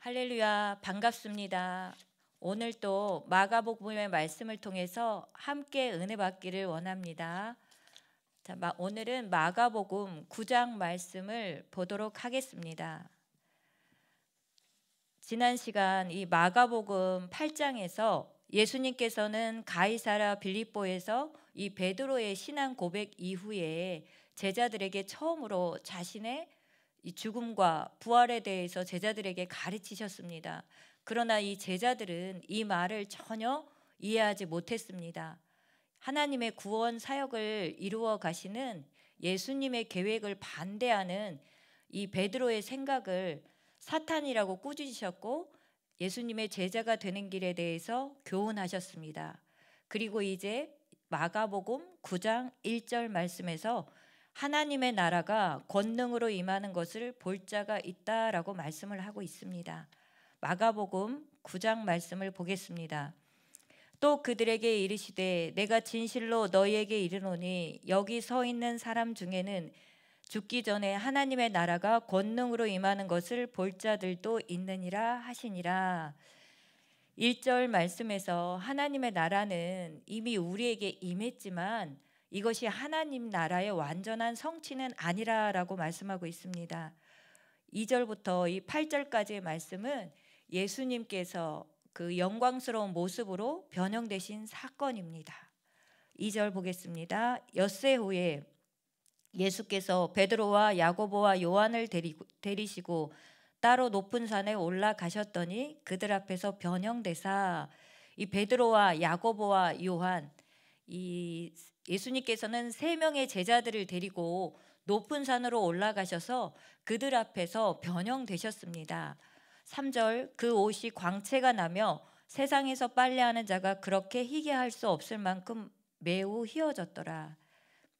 할렐루야, 반갑습니다. 오늘 또 마가복음의 말씀을 통해서 함께 은혜 받기를 원합니다. 자, 오늘은 마가복음 9장 말씀을 보도록 하겠습니다. 지난 시간 이 마가복음 8장에서 예수님께서는 가이사랴 빌립보에서 이 베드로의 신앙 고백 이후에 제자들에게 처음으로 자신의 이 죽음과 부활에 대해서 제자들에게 가르치셨습니다. 그러나 이 제자들은 이 말을 전혀 이해하지 못했습니다. 하나님의 구원 사역을 이루어 가시는 예수님의 계획을 반대하는 이 베드로의 생각을 사탄이라고 꾸짖으셨고 예수님의 제자가 되는 길에 대해서 교훈하셨습니다. 그리고 이제 마가복음 9장 1절 말씀에서 하나님의 나라가 권능으로 임하는 것을 볼 자가 있다라고 말씀을 하고 있습니다. 마가복음 9장 말씀을 보겠습니다. 또 그들에게 이르시되 내가 진실로 너희에게 이르노니 여기 서 있는 사람 중에는 죽기 전에 하나님의 나라가 권능으로 임하는 것을 볼 자들도 있느니라 하시니라. 1절 말씀에서 하나님의 나라는 이미 우리에게 임했지만 이것이 하나님 나라의 완전한 성취는 아니라라고 말씀하고 있습니다. 2절부터 이 8절까지의 말씀은 예수님께서 그 영광스러운 모습으로 변형되신 사건입니다. 2절 보겠습니다. 엿새 후에 예수께서 베드로와 야고보와 요한을 데리시고 따로 높은 산에 올라가셨더니 그들 앞에서 변형되사 이 베드로와 야고보와 요한 이 예수님께서는 3명의 제자들을 데리고 높은 산으로 올라가셔서 그들 앞에서 변형되셨습니다. 3절 그 옷이 광채가 나며 세상에서 빨래하는 자가 그렇게 희게 할 수 없을 만큼 매우 희어졌더라.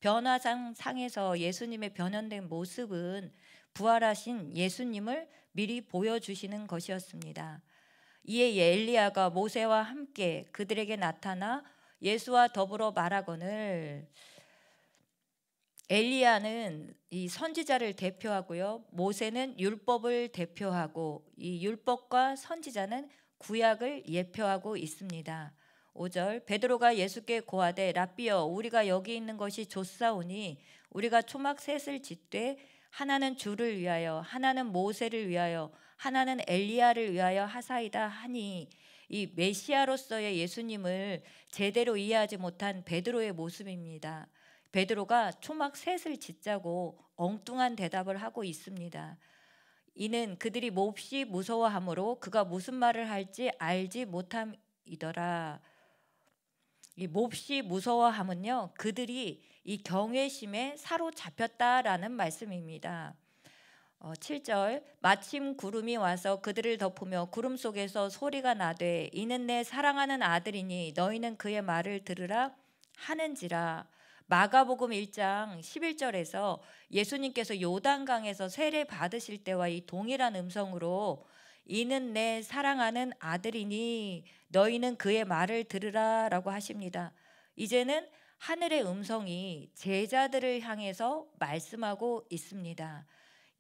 변화상에서 예수님의 변현된 모습은 부활하신 예수님을 미리 보여주시는 것이었습니다. 이에 엘리야가 모세와 함께 그들에게 나타나 예수와 더불어 말하거늘 엘리야는 이 선지자를 대표하고요. 모세는 율법을 대표하고 이 율법과 선지자는 구약을 예표하고 있습니다. 5절 베드로가 예수께 고하되 랍비여 우리가 여기 있는 것이 좋사오니 우리가 초막 셋을 짓되 하나는 주를 위하여 하나는 모세를 위하여 하나는 엘리야를 위하여 하사이다 하니 이 메시아로서의 예수님을 제대로 이해하지 못한 베드로의 모습입니다. 베드로가 초막 셋을 짓자고 엉뚱한 대답을 하고 있습니다. 이는 그들이 몹시 무서워하므로 그가 무슨 말을 할지 알지 못함이더라. 이 몹시 무서워함은요, 그들이 이 경외심에 사로잡혔다라는 말씀입니다. 7절 마침 구름이 와서 그들을 덮으며 구름 속에서 소리가 나되 이는 내 사랑하는 아들이니 너희는 그의 말을 들으라 하는지라. 마가복음 1장 11절에서 예수님께서 요단강에서 세례 받으실 때와 이 동일한 음성으로 이는 내 사랑하는 아들이니 너희는 그의 말을 들으라 라고 하십니다. 이제는 하늘의 음성이 제자들을 향해서 말씀하고 있습니다.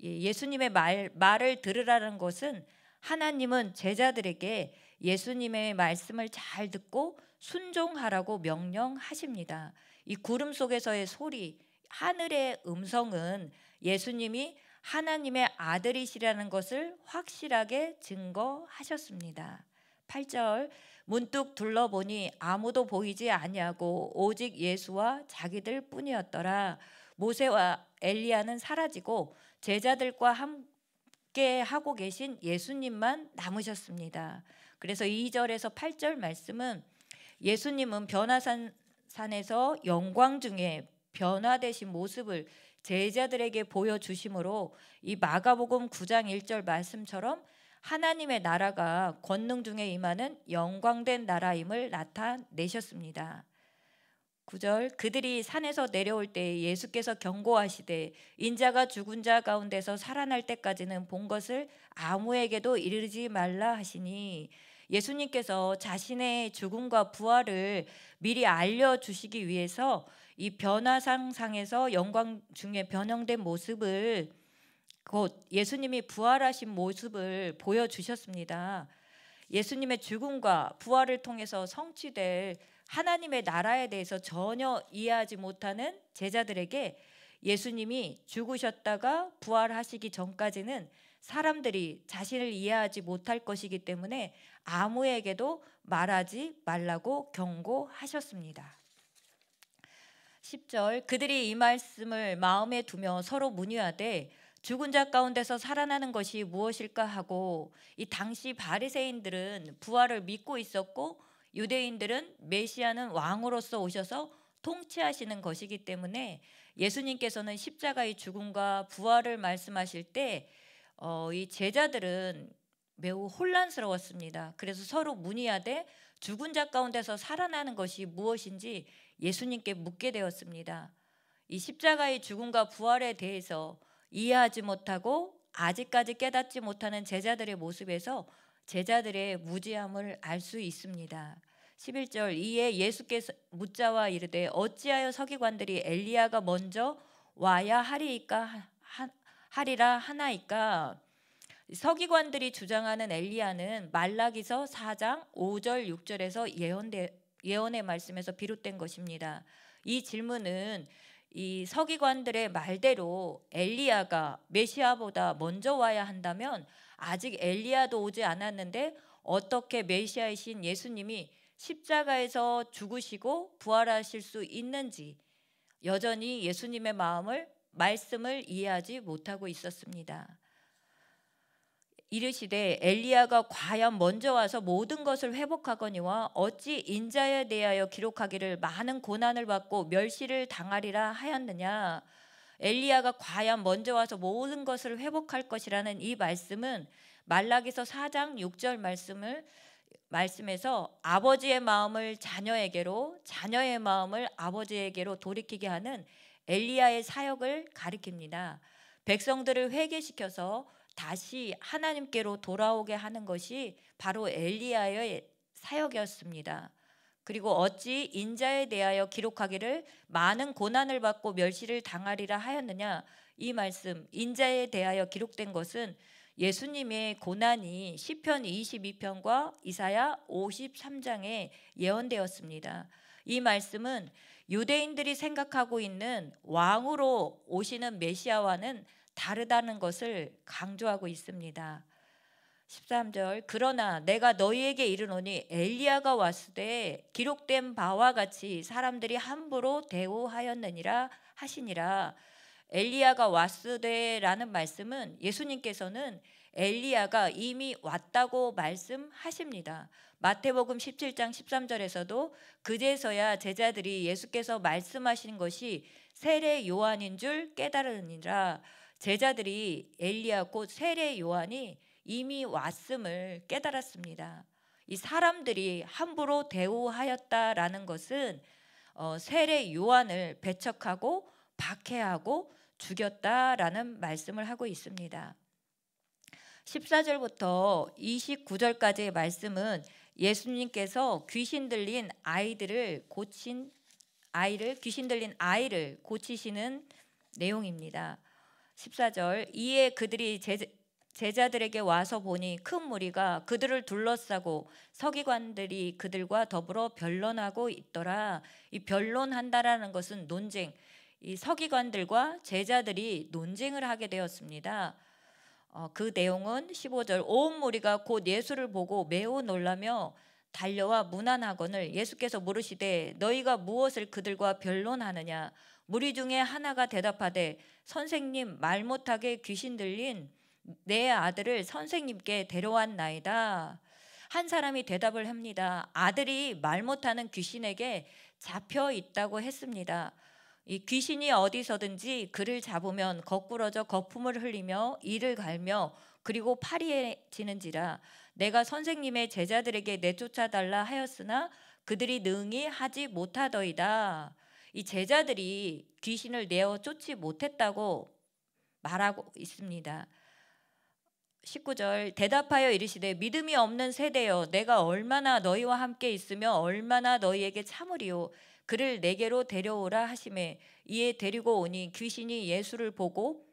예수님의 말을 들으라는 것은 하나님은 제자들에게 예수님의 말씀을 잘 듣고 순종하라고 명령하십니다. 이 구름 속에서의 소리, 하늘의 음성은 예수님이 하나님의 아들이시라는 것을 확실하게 증거하셨습니다. 8절 문득 둘러보니 아무도 보이지 아니하고 오직 예수와 자기들 뿐이었더라. 모세와 엘리야는 사라지고 제자들과 함께 하고 계신 예수님만 남으셨습니다. 그래서 2절에서 8절 말씀은 예수님은 변화산에서 영광 중에 변화되신 모습을 제자들에게 보여주심으로 이 마가복음 9장 1절 말씀처럼 하나님의 나라가 권능 중에 임하는 영광된 나라임을 나타내셨습니다. 9절 그들이 산에서 내려올 때 예수께서 경고하시되 인자가 죽은 자 가운데서 살아날 때까지는 본 것을 아무에게도 이르지 말라 하시니 예수님께서 자신의 죽음과 부활을 미리 알려주시기 위해서 이 변화상에서 영광 중에 변형된 모습을 곧 예수님이 부활하신 모습을 보여주셨습니다. 예수님의 죽음과 부활을 통해서 성취될 하나님의 나라에 대해서 전혀 이해하지 못하는 제자들에게 예수님이 죽으셨다가 부활하시기 전까지는 사람들이 자신을 이해하지 못할 것이기 때문에 아무에게도 말하지 말라고 경고하셨습니다. 10절 그들이 이 말씀을 마음에 두며 서로 문의하되 죽은 자 가운데서 살아나는 것이 무엇일까 하고, 이 당시 바리새인들은 부활을 믿고 있었고 유대인들은 메시아는 왕으로서 오셔서 통치하시는 것이기 때문에 예수님께서는 십자가의 죽음과 부활을 말씀하실 때 이 제자들은 매우 혼란스러웠습니다. 그래서 서로 문의하되 죽은 자 가운데서 살아나는 것이 무엇인지 예수님께 묻게 되었습니다. 이 십자가의 죽음과 부활에 대해서 이해하지 못하고 아직까지 깨닫지 못하는 제자들의 모습에서 제자들의 무지함을 알 수 있습니다. 11절 이에 예수께서 묻자와 이르되 어찌하여 서기관들이 엘리야가 먼저 와야 하리라 하나이까. 서기관들이 주장하는 엘리야는 말라기서 4장 5절 6절에서 예언의 말씀에서 비롯된 것입니다. 이 질문은 이 서기관들의 말대로 엘리야가 메시아보다 먼저 와야 한다면 아직 엘리야도 오지 않았는데 어떻게 메시아이신 예수님이 십자가에서 죽으시고 부활하실 수 있는지 여전히 예수님의 말씀을 이해하지 못하고 있었습니다. 이르시되 엘리야가 과연 먼저 와서 모든 것을 회복하거니와 어찌 인자에 대하여 기록하기를 많은 고난을 받고 멸시를 당하리라 하였느냐. 엘리야가 과연 먼저 와서 모든 것을 회복할 것이라는 이 말씀은 말라기서 4장 6절 말씀에서 아버지의 마음을 자녀에게로, 자녀의 마음을 아버지에게로 돌이키게 하는 엘리야의 사역을 가리킵니다. 백성들을 회개시켜서 다시 하나님께로 돌아오게 하는 것이 바로 엘리야의 사역이었습니다. 그리고 어찌 인자에 대하여 기록하기를 많은 고난을 받고 멸시를 당하리라 하였느냐. 이 말씀 인자에 대하여 기록된 것은 예수님의 고난이 시편 22편과 이사야 53장에 예언되었습니다. 이 말씀은 유대인들이 생각하고 있는 왕으로 오시는 메시아와는 다르다는 것을 강조하고 있습니다. 13절 그러나 내가 너희에게 이르노니 엘리야가 왔으되 기록된 바와 같이 사람들이 함부로 대우하였느니라 하시니라. 엘리야가 왔으되라는 말씀은 예수님께서는 엘리야가 이미 왔다고 말씀하십니다. 마태복음 17장 13절에서도 그제서야 제자들이 예수께서 말씀하신 것이 세례 요한인 줄 깨달으니라. 제자들이 엘리야 곧 세례 요한이 이미 왔음을 깨달았습니다. 이 사람들이 함부로 대우하였다라는 것은 세례 요한을 배척하고 박해하고 죽였다라는 말씀을 하고 있습니다. 14절부터 29절까지의 말씀은 예수님께서 귀신 들린 아이를 고치시는 내용입니다. 14절 이에 그들이 제자들에게 와서 보니 큰 무리가 그들을 둘러싸고 서기관들이 그들과 더불어 변론하고 있더라. 이 변론한다라는 것은 논쟁, 이 서기관들과 제자들이 논쟁을 하게 되었습니다. 그 내용은 15절 온 무리가 곧 예수를 보고 매우 놀라며 달려와 문안하거늘 예수께서 물으시되 너희가 무엇을 그들과 변론하느냐. 무리 중에 하나가 대답하되 선생님 말 못하게 귀신 들린 내 아들을 선생님께 데려왔나이다. 한 사람이 대답을 합니다. 아들이 말 못하는 귀신에게 잡혀 있다고 했습니다. 이 귀신이 어디서든지 그를 잡으면 거꾸러져 거품을 흘리며 이를 갈며 그리고 파리해지는지라. 내가 선생님의 제자들에게 내쫓아 달라 하였으나 그들이 능히 하지 못하더이다. 이 제자들이 귀신을 내어 쫓지 못했다고 말하고 있습니다. 19절 대답하여 이르시되 믿음이 없는 세대여 내가 얼마나 너희와 함께 있으며 얼마나 너희에게 참으리요. 그를 내게로 데려오라 하시매 이에 데리고 오니 귀신이 예수를 보고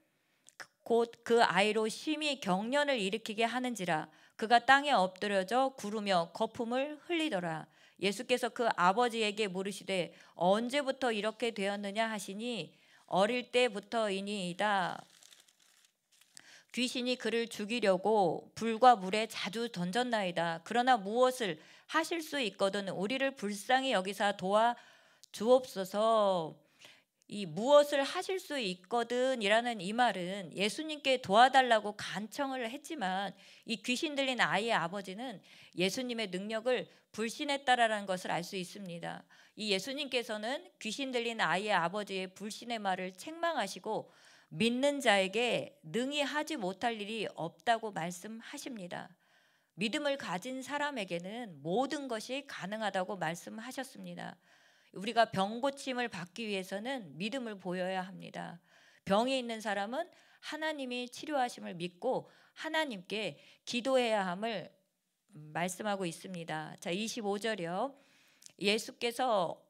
곧 그 아이로 심히 경련을 일으키게 하는지라. 그가 땅에 엎드려져 구르며 거품을 흘리더라. 예수께서 그 아버지에게 물으시되 언제부터 이렇게 되었느냐 하시니 어릴 때부터이니이다. 귀신이 그를 죽이려고 불과 물에 자주 던졌나이다. 그러나 무엇을 하실 수 있거든 우리를 불쌍히 여기사 도와 주옵소서. 이 무엇을 하실 수 있거든이라는 이 말은 예수님께 도와달라고 간청을 했지만 이 귀신 들린 아이의 아버지는 예수님의 능력을 불신했다라는 것을 알 수 있습니다. 이 예수님께서는 귀신 들린 아이의 아버지의 불신의 말을 책망하시고 믿는 자에게 능히 하지 못할 일이 없다고 말씀하십니다. 믿음을 가진 사람에게는 모든 것이 가능하다고 말씀하셨습니다. 우리가 병 고침을 받기 위해서는 믿음을 보여야 합니다. 병이 있는 사람은 하나님이 치료하심을 믿고 하나님께 기도해야 함을 말씀하고 있습니다. 자, 25절이요. 예수께서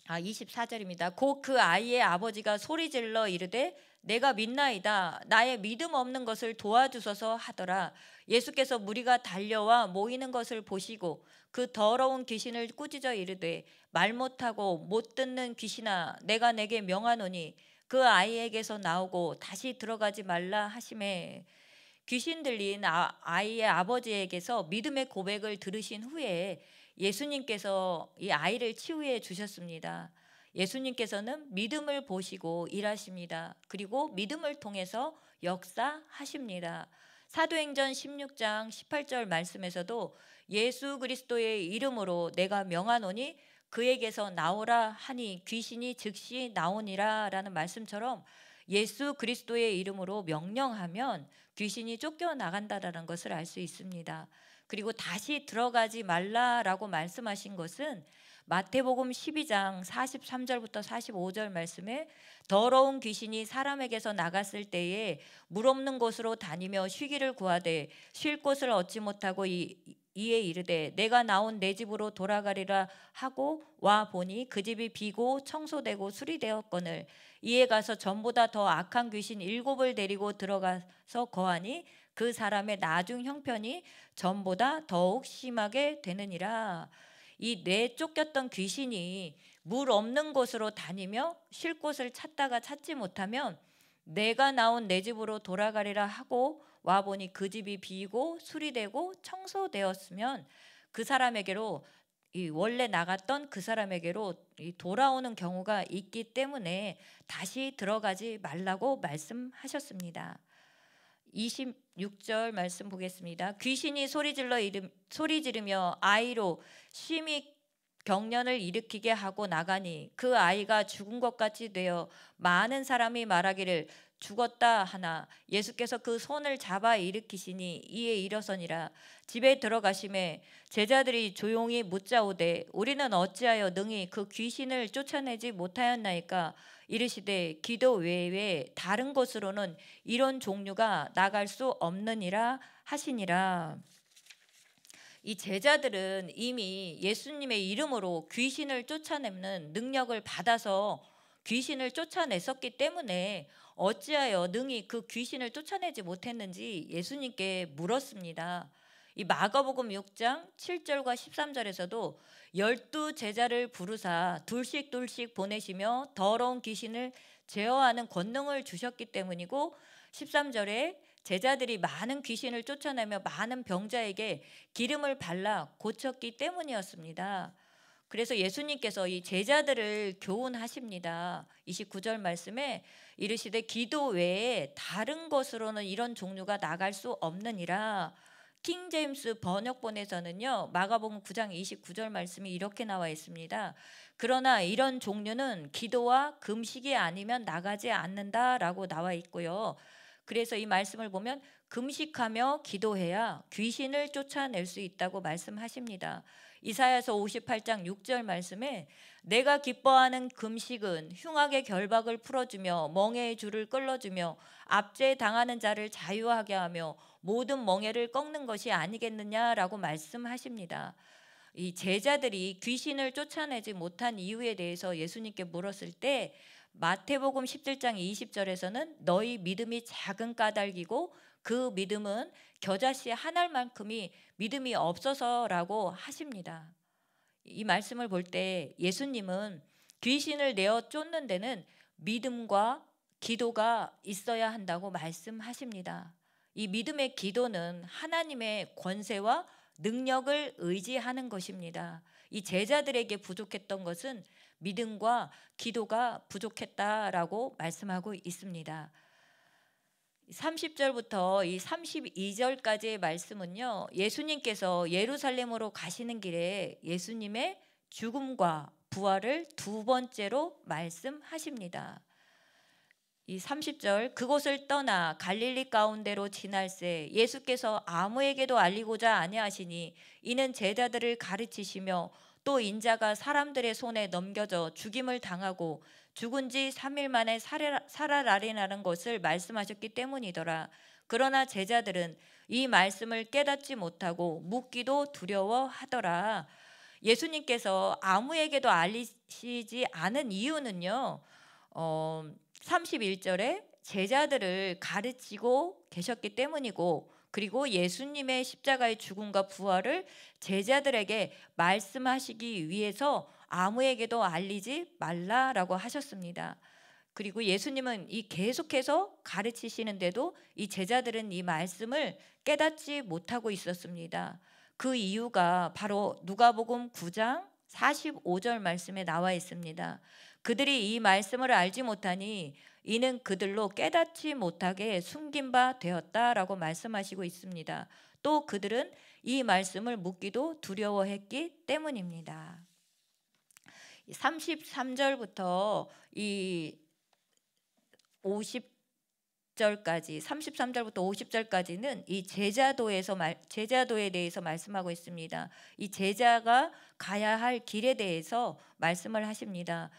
24절입니다. 곧 그 아이의 아버지가 소리질러 이르되 내가 믿나이다. 나의 믿음 없는 것을 도와주소서 하더라. 예수께서 무리가 달려와 모이는 것을 보시고 그 더러운 귀신을 꾸짖어 이르되 말 못하고 못 듣는 귀신아 내가 내게 명하노니 그 아이에게서 나오고 다시 들어가지 말라 하시매. 귀신 들린 아이의 아버지에게서 믿음의 고백을 들으신 후에 예수님께서 이 아이를 치유해 주셨습니다. 예수님께서는 믿음을 보시고 일하십니다. 그리고 믿음을 통해서 역사하십니다. 사도행전 16장 18절 말씀에서도 예수 그리스도의 이름으로 내가 명하노니 그에게서 나오라 하니 귀신이 즉시 나오니라 라는 말씀처럼 예수 그리스도의 이름으로 명령하면 귀신이 쫓겨나간다라는 것을 알 수 있습니다. 그리고 다시 들어가지 말라라고 말씀하신 것은 마태복음 12장 43절부터 45절 말씀에 더러운 귀신이 사람에게서 나갔을 때에 물 없는 곳으로 다니며 쉬기를 구하되 쉴 곳을 얻지 못하고 이에 이르되 내가 나온 내 집으로 돌아가리라 하고 와 보니 그 집이 비고 청소되고 수리되었거늘 이에 가서 전보다 더 악한 귀신 7을 데리고 들어가서 거하니 그 사람의 나중 형편이 전보다 더욱 심하게 되느니라. 이 내쫓겼던 귀신이 물 없는 곳으로 다니며 쉴 곳을 찾다가 찾지 못하면 내가 나온 내 집으로 돌아가리라 하고 와보니 그 집이 비고 수리되고 청소되었으면 그 사람에게로 원래 나갔던 그 사람에게로 돌아오는 경우가 있기 때문에 다시 들어가지 말라고 말씀하셨습니다. 26절 말씀 보겠습니다. 귀신이 소리 지르며 아이로 심히 경련을 일으키게 하고 나가니 그 아이가 죽은 것 같이 되어 많은 사람이 말하기를 죽었다 하나 예수께서 그 손을 잡아 일으키시니 이에 일어서니라. 집에 들어가심에 제자들이 조용히 묻자오되 우리는 어찌하여 능히 그 귀신을 쫓아내지 못하였나이까. 이르시되 기도 외에 다른 곳으로는 이런 종류가 나갈 수 없느니라 하시니라. 이 제자들은 이미 예수님의 이름으로 귀신을 쫓아내는 능력을 받아서 귀신을 쫓아냈었기 때문에 어찌하여 능히 그 귀신을 쫓아내지 못했는지 예수님께 물었습니다. 이 마가복음 6장 7절과 13절에서도 12 제자를 부르사 둘씩 보내시며 더러운 귀신을 제어하는 권능을 주셨기 때문이고 13절에 제자들이 많은 귀신을 쫓아내며 많은 병자에게 기름을 발라 고쳤기 때문이었습니다. 그래서 예수님께서 이 제자들을 교훈하십니다. 29절 말씀에 이르시되 기도 외에 다른 것으로는 이런 종류가 나갈 수 없느니라. 킹 제임스 번역본에서는요 마가복음 9장 29절 말씀이 이렇게 나와 있습니다. 그러나 이런 종류는 기도와 금식이 아니면 나가지 않는다라고 나와 있고요. 그래서 이 말씀을 보면 금식하며 기도해야 귀신을 쫓아낼 수 있다고 말씀하십니다. 이사야서 58장 6절 말씀에 내가 기뻐하는 금식은 흉악의 결박을 풀어주며 멍에의 줄을 끌어주며 압제 당하는 자를 자유하게 하며 모든 멍에를 꺾는 것이 아니겠느냐라고 말씀하십니다. 이 제자들이 귀신을 쫓아내지 못한 이유에 대해서 예수님께 물었을 때 마태복음 17장 20절에서는 너희 믿음이 작은 까닭이고 그 믿음은 겨자씨 한 알만큼이 믿음이 없어서라고 하십니다. 이 말씀을 볼 때 예수님은 귀신을 내어 쫓는 데는 믿음과 기도가 있어야 한다고 말씀하십니다. 이 믿음의 기도는 하나님의 권세와 능력을 의지하는 것입니다. 이 제자들에게 부족했던 것은 믿음과 기도가 부족했다라고 말씀하고 있습니다. 30절부터 이 32절까지의 말씀은요, 예수님께서 예루살렘으로 가시는 길에 예수님의 죽음과 부활을 두 번째로 말씀하십니다. 이 30절, 그곳을 떠나 갈릴리 가운데로 지날새 예수께서 아무에게도 알리고자 아니하시니 이는 제자들을 가르치시며 또 인자가 사람들의 손에 넘겨져 죽임을 당하고 죽은 지 3일 만에 살아나리라는 것을 말씀하셨기 때문이더라. 그러나 제자들은 이 말씀을 깨닫지 못하고 묻기도 두려워하더라. 예수님께서 아무에게도 알리시지 않은 이유는요, 31절에 제자들을 가르치고 계셨기 때문이고, 그리고 예수님의 십자가의 죽음과 부활을 제자들에게 말씀하시기 위해서 아무에게도 알리지 말라라고 하셨습니다. 그리고 예수님은 이 계속해서 가르치시는데도 이 제자들은 이 말씀을 깨닫지 못하고 있었습니다. 그 이유가 바로 누가복음 9장 45절 말씀에 나와 있습니다. 그들이 이 말씀을 알지 못하니 이는 그들로 깨닫지 못하게 숨긴 바 되었다라고 말씀하시고 있습니다. 또 그들은 이 말씀을 묻기도 두려워했기 때문입니다. 33절부터 이 50절까지 33절부터 50절까지는 이 제자도에 대해서 말씀하고 있습니다. 이 제자가 가야 할 길에 대해서 말씀을 하십니다.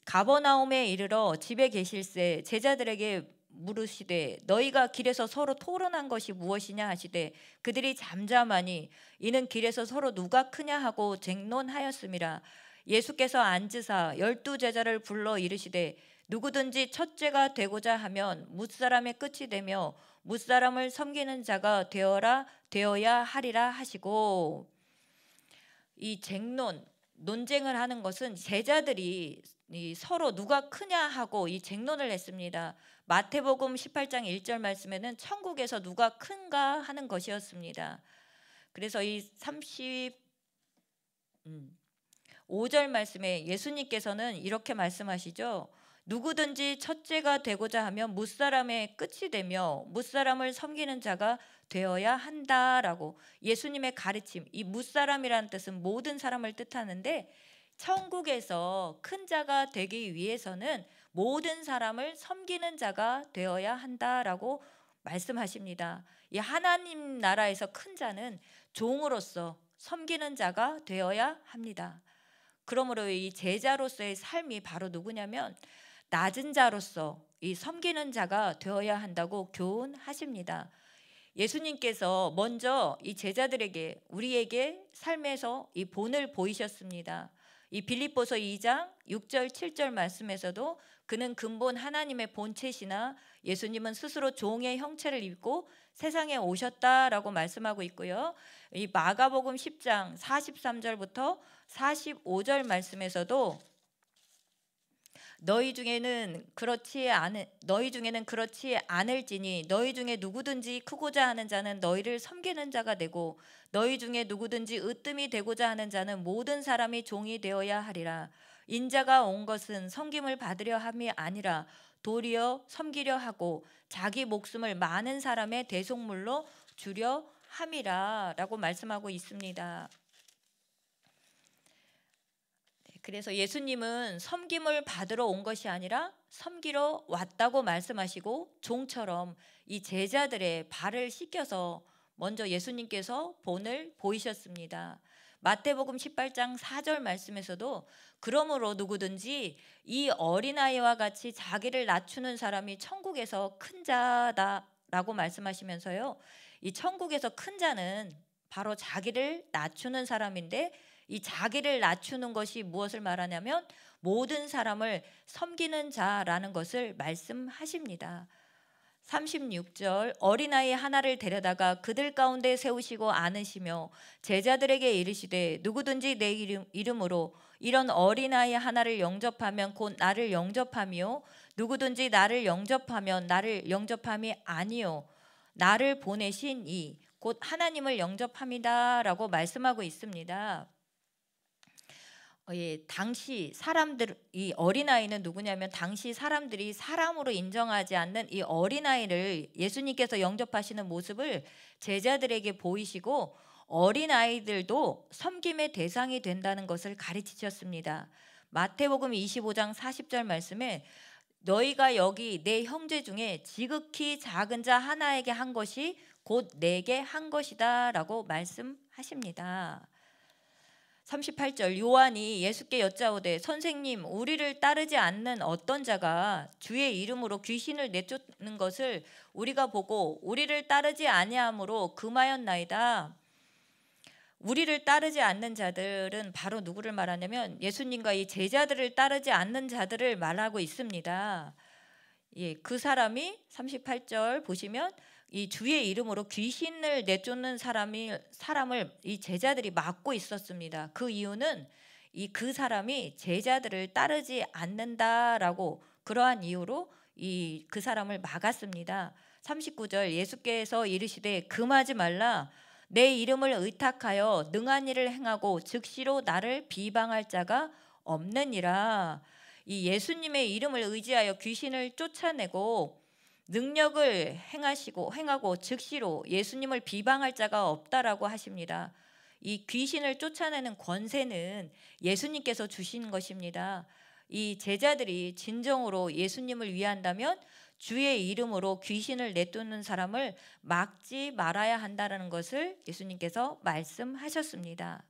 가버나움에 이르러 집에 계실새 제자들에게 물으시되 너희가 길에서 서로 토론한 것이 무엇이냐 하시되 그들이 잠잠하니 이는 길에서 서로 누가 크냐 하고 쟁론하였음이라. 예수께서 앉으사 12제자를 불러 이르시되 누구든지 첫째가 되고자 하면 뭇사람의 끝이 되며 뭇사람을 섬기는 자가 되어야 하리라 하시고, 이 논쟁을 하는 것은 제자들이 서로 누가 크냐 하고 이 쟁론을 했습니다. 마태복음 18장 1절 말씀에는 천국에서 누가 큰가 하는 것이었습니다. 그래서 이 35절 말씀에 예수님께서는 이렇게 말씀하시죠. 누구든지 첫째가 되고자 하면 뭇사람의 끝이 되며 뭇사람을 섬기는 자가 되어야 한다라고 예수님의 가르침, 이 뭇사람이라는 뜻은 모든 사람을 뜻하는데 천국에서 큰 자가 되기 위해서는 모든 사람을 섬기는 자가 되어야 한다라고 말씀하십니다. 이 하나님 나라에서 큰 자는 종으로서 섬기는 자가 되어야 합니다. 그러므로 이 제자로서의 삶이 바로 누구냐면 낮은 자로서 이 섬기는 자가 되어야 한다고 교훈하십니다. 예수님께서 먼저 이 제자들에게 우리에게 삶에서 이 본을 보이셨습니다. 이 빌립보서 2장 6절 7절 말씀에서도 그는 근본 하나님의 본체시나 예수님은 스스로 종의 형체를 입고 세상에 오셨다라고 말씀하고 있고요. 이 마가복음 10장 43절부터 45절 말씀에서도 너희 중에는 그렇지 않을지니 너희 중에 누구든지 크고자 하는 자는 너희를 섬기는 자가 되고 너희 중에 누구든지 으뜸이 되고자 하는 자는 모든 사람이 종이 되어야 하리라. 인자가 온 것은 섬김을 받으려 함이 아니라 도리어 섬기려 하고 자기 목숨을 많은 사람의 대속물로 주려 함이라라고 말씀하고 있습니다. 그래서 예수님은 섬김을 받으러 온 것이 아니라 섬기러 왔다고 말씀하시고 종처럼 이 제자들의 발을 씻겨서 먼저 예수님께서 본을 보이셨습니다. 마태복음 18장 4절 말씀에서도 그러므로 누구든지 이 어린아이와 같이 자기를 낮추는 사람이 천국에서 큰 자다라고 말씀하시면서요. 이 천국에서 큰 자는 바로 자기를 낮추는 사람인데 이 자기를 낮추는 것이 무엇을 말하냐면 모든 사람을 섬기는 자라는 것을 말씀하십니다. 36절 어린아이 하나를 데려다가 그들 가운데 세우시고 안으시며 제자들에게 이르시되 누구든지 내 이름으로 이런 어린아이 하나를 영접하면 곧 나를 영접하며 누구든지 나를 영접하면 나를 영접함이 아니요 나를 보내신 이 곧 하나님을 영접합니다 라고 말씀하고 있습니다. 당시 사람들, 이 어린아이는 누구냐면 당시 사람들이 사람으로 인정하지 않는 이 어린아이를 예수님께서 영접하시는 모습을 제자들에게 보이시고 어린아이들도 섬김의 대상이 된다는 것을 가르치셨습니다. 마태복음 25장 40절 말씀에 너희가 여기 내 형제 중에 지극히 작은 자 하나에게 한 것이 곧 내게 한 것이다 라고 말씀하십니다. 38절 요한이 예수께 여짜오되 선생님 우리를 따르지 않는 어떤 자가 주의 이름으로 귀신을 내쫓는 것을 우리가 보고 우리를 따르지 아니함으로 금하였나이다. 우리를 따르지 않는 자들은 바로 누구를 말하냐면 예수님과 이 제자들을 따르지 않는 자들을 말하고 있습니다. 그 사람이 38절 보시면 이 주의 이름으로 귀신을 내쫓는 사람을 이 제자들이 막고 있었습니다. 그 이유는 그 사람이 제자들을 따르지 않는다라고 그러한 이유로 그 사람을 막았습니다. 39절 예수께서 이르시되 금하지 말라 내 이름을 의탁하여 능한 일을 행하고 즉시로 나를 비방할 자가 없느니라. 이 예수님의 이름을 의지하여 귀신을 쫓아내고 능력을 행하고 즉시로 예수님을 비방할 자가 없다라고 하십니다. 이 귀신을 쫓아내는 권세는 예수님께서 주신 것입니다. 이 제자들이 진정으로 예수님을 위한다면 주의 이름으로 귀신을 내쫓는 사람을 막지 말아야 한다는 것을 예수님께서 말씀하셨습니다.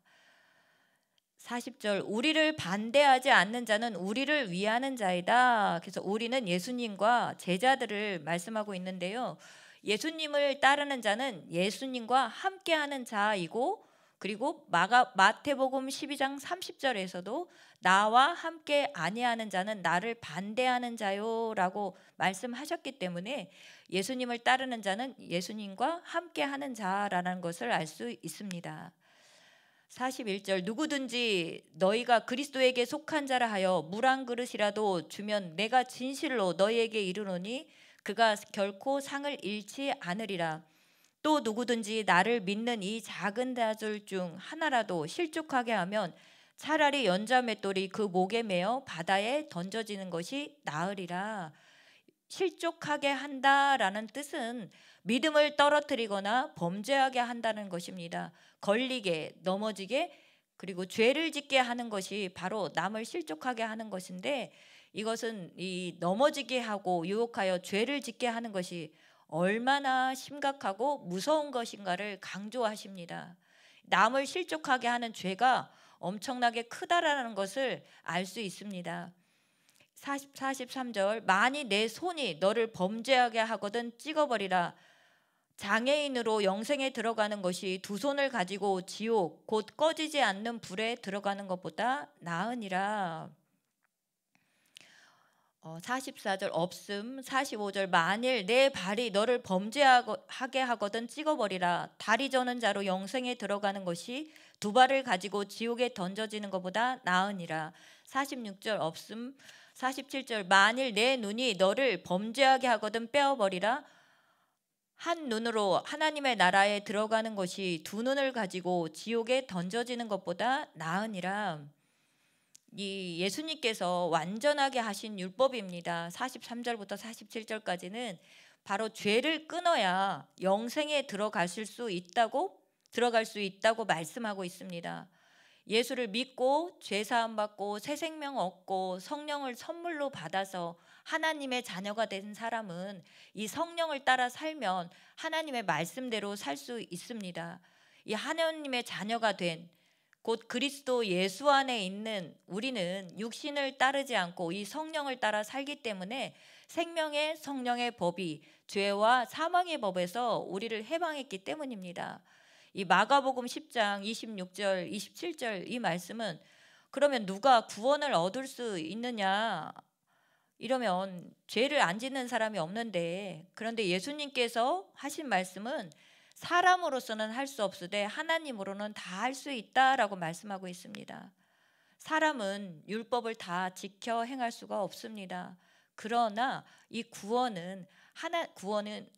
40절 우리를 반대하지 않는 자는 우리를 위하는 자이다. 그래서 우리는 예수님과 제자들을 말씀하고 있는데요. 예수님을 따르는 자는 예수님과 함께하는 자이고 그리고 마태복음 12장 30절에서도 나와 함께 아니하는 자는 나를 반대하는 자요라고 말씀하셨기 때문에 예수님을 따르는 자는 예수님과 함께하는 자라는 것을 알 수 있습니다. 41절 누구든지 너희가 그리스도에게 속한 자라 하여 물 한 그릇이라도 주면 내가 진실로 너희에게 이르노니 그가 결코 상을 잃지 않으리라. 또 누구든지 나를 믿는 이 작은 자들 중 하나라도 실족하게 하면 차라리 연자 맷돌이 그 목에 매어 바다에 던져지는 것이 나으리라. 실족하게 한다라는 뜻은 믿음을 떨어뜨리거나 범죄하게 한다는 것입니다. 걸리게, 넘어지게, 그리고 죄를 짓게 하는 것이 바로 남을 실족하게 하는 것인데 이것은 이 넘어지게 하고 유혹하여 죄를 짓게 하는 것이 얼마나 심각하고 무서운 것인가를 강조하십니다. 남을 실족하게 하는 죄가 엄청나게 크다라는 것을 알 수 있습니다. 43절 만이 내 손이 너를 범죄하게 하거든 찍어버리라. 장애인으로 영생에 들어가는 것이 두 손을 가지고 지옥 곧 꺼지지 않는 불에 들어가는 것보다 나으니라. 44절 없음. 45절 만일 내 발이 너를 범죄하게 하거든 찍어버리라. 다리 저는 자로 영생에 들어가는 것이 두 발을 가지고 지옥에 던져지는 것보다 나으니라. 46절 없음. 47절 만일 내 눈이 너를 범죄하게 하거든 빼어버리라. 한 눈으로 하나님의 나라에 들어가는 것이 두 눈을 가지고 지옥에 던져지는 것보다 나으니라. 이 예수님께서 완전하게 하신 율법입니다. 43절부터 47절까지는 바로 죄를 끊어야 영생에 들어갈 수 있다고 말씀하고 있습니다. 예수를 믿고 죄 사함 받고 새 생명 얻고 성령을 선물로 받아서 하나님의 자녀가 된 사람은 이 성령을 따라 살면 하나님의 말씀대로 살 수 있습니다. 이 하나님의 자녀가 된 곧 그리스도 예수 안에 있는 우리는 육신을 따르지 않고 이 성령을 따라 살기 때문에 생명의 성령의 법이 죄와 사망의 법에서 우리를 해방했기 때문입니다. 이 마가복음 10장 26절 27절 이 말씀은 그러면 누가 구원을 얻을 수 있느냐? 이러면 죄를 안 짓는 사람이 없는데, 그런데 예수님께서 하신 말씀은 사람으로서는 할 수 없으되 하나님으로는 다 할 수 있다라고 말씀하고 있습니다. 사람은 율법을 다 지켜 행할 수가 없습니다. 그러나 이 구원은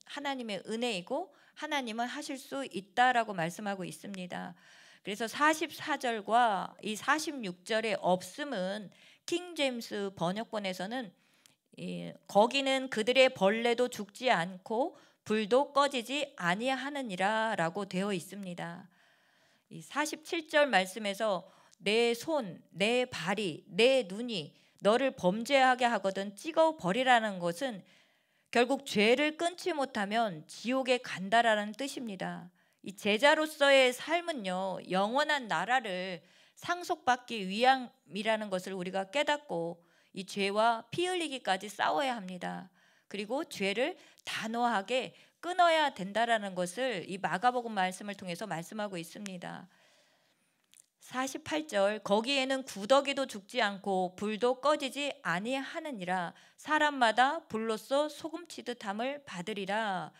하나님의 은혜이고 하나님은 하실 수 있다라고 말씀하고 있습니다. 그래서 44절과 이 46절의 없음은 킹 제임스 번역본에서는 거기는 그들의 벌레도 죽지 않고 불도 꺼지지 아니하느니라 라고 되어 있습니다. 이 47절 말씀에서 내 손, 내 발이, 내 눈이 너를 범죄하게 하거든 찍어 버리라는 것은 결국 죄를 끊지 못하면 지옥에 간다라는 뜻입니다. 이 제자로서의 삶은요, 영원한 나라를 상속받기 위함이라는 것을 우리가 깨닫고 이 죄와 피 흘리기까지 싸워야 합니다. 그리고 죄를 단호하게 끊어야 된다라는 것을 이 마가복음 말씀을 통해서 말씀하고 있습니다. 48절 거기에는 구더기도 죽지 않고 불도 꺼지지 아니하느니라 사람마다 불로써 소금치듯함을 받으리라.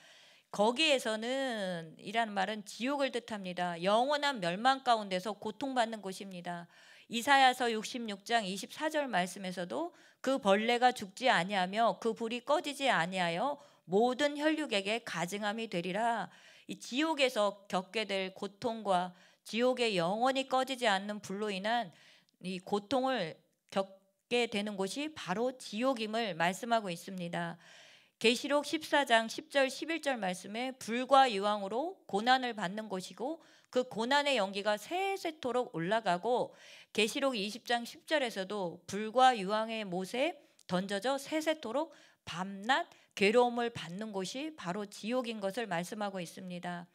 거기에서는 이라는 말은 지옥을 뜻합니다. 영원한 멸망 가운데서 고통받는 곳입니다. 이사야서 66장 24절 말씀에서도 그 벌레가 죽지 아니하며 그 불이 꺼지지 아니하여 모든 혈육에게 가증함이 되리라. 이 지옥에서 겪게 될 고통과 지옥에 영원히 꺼지지 않는 불로 인한 이 고통을 겪게 되는 곳이 바로 지옥임을 말씀하고 있습니다. 계시록 14장 10절 11절 말씀에 불과 유황으로 고난을 받는 곳이고 그 고난의 연기가 세세토록 올라가고, 계시록 20장 10절에서도 불과 유황의 못에 던져져 세세토록 밤낮 괴로움을 받는 곳이 바로 지옥인 것을 말씀하고 있습니다.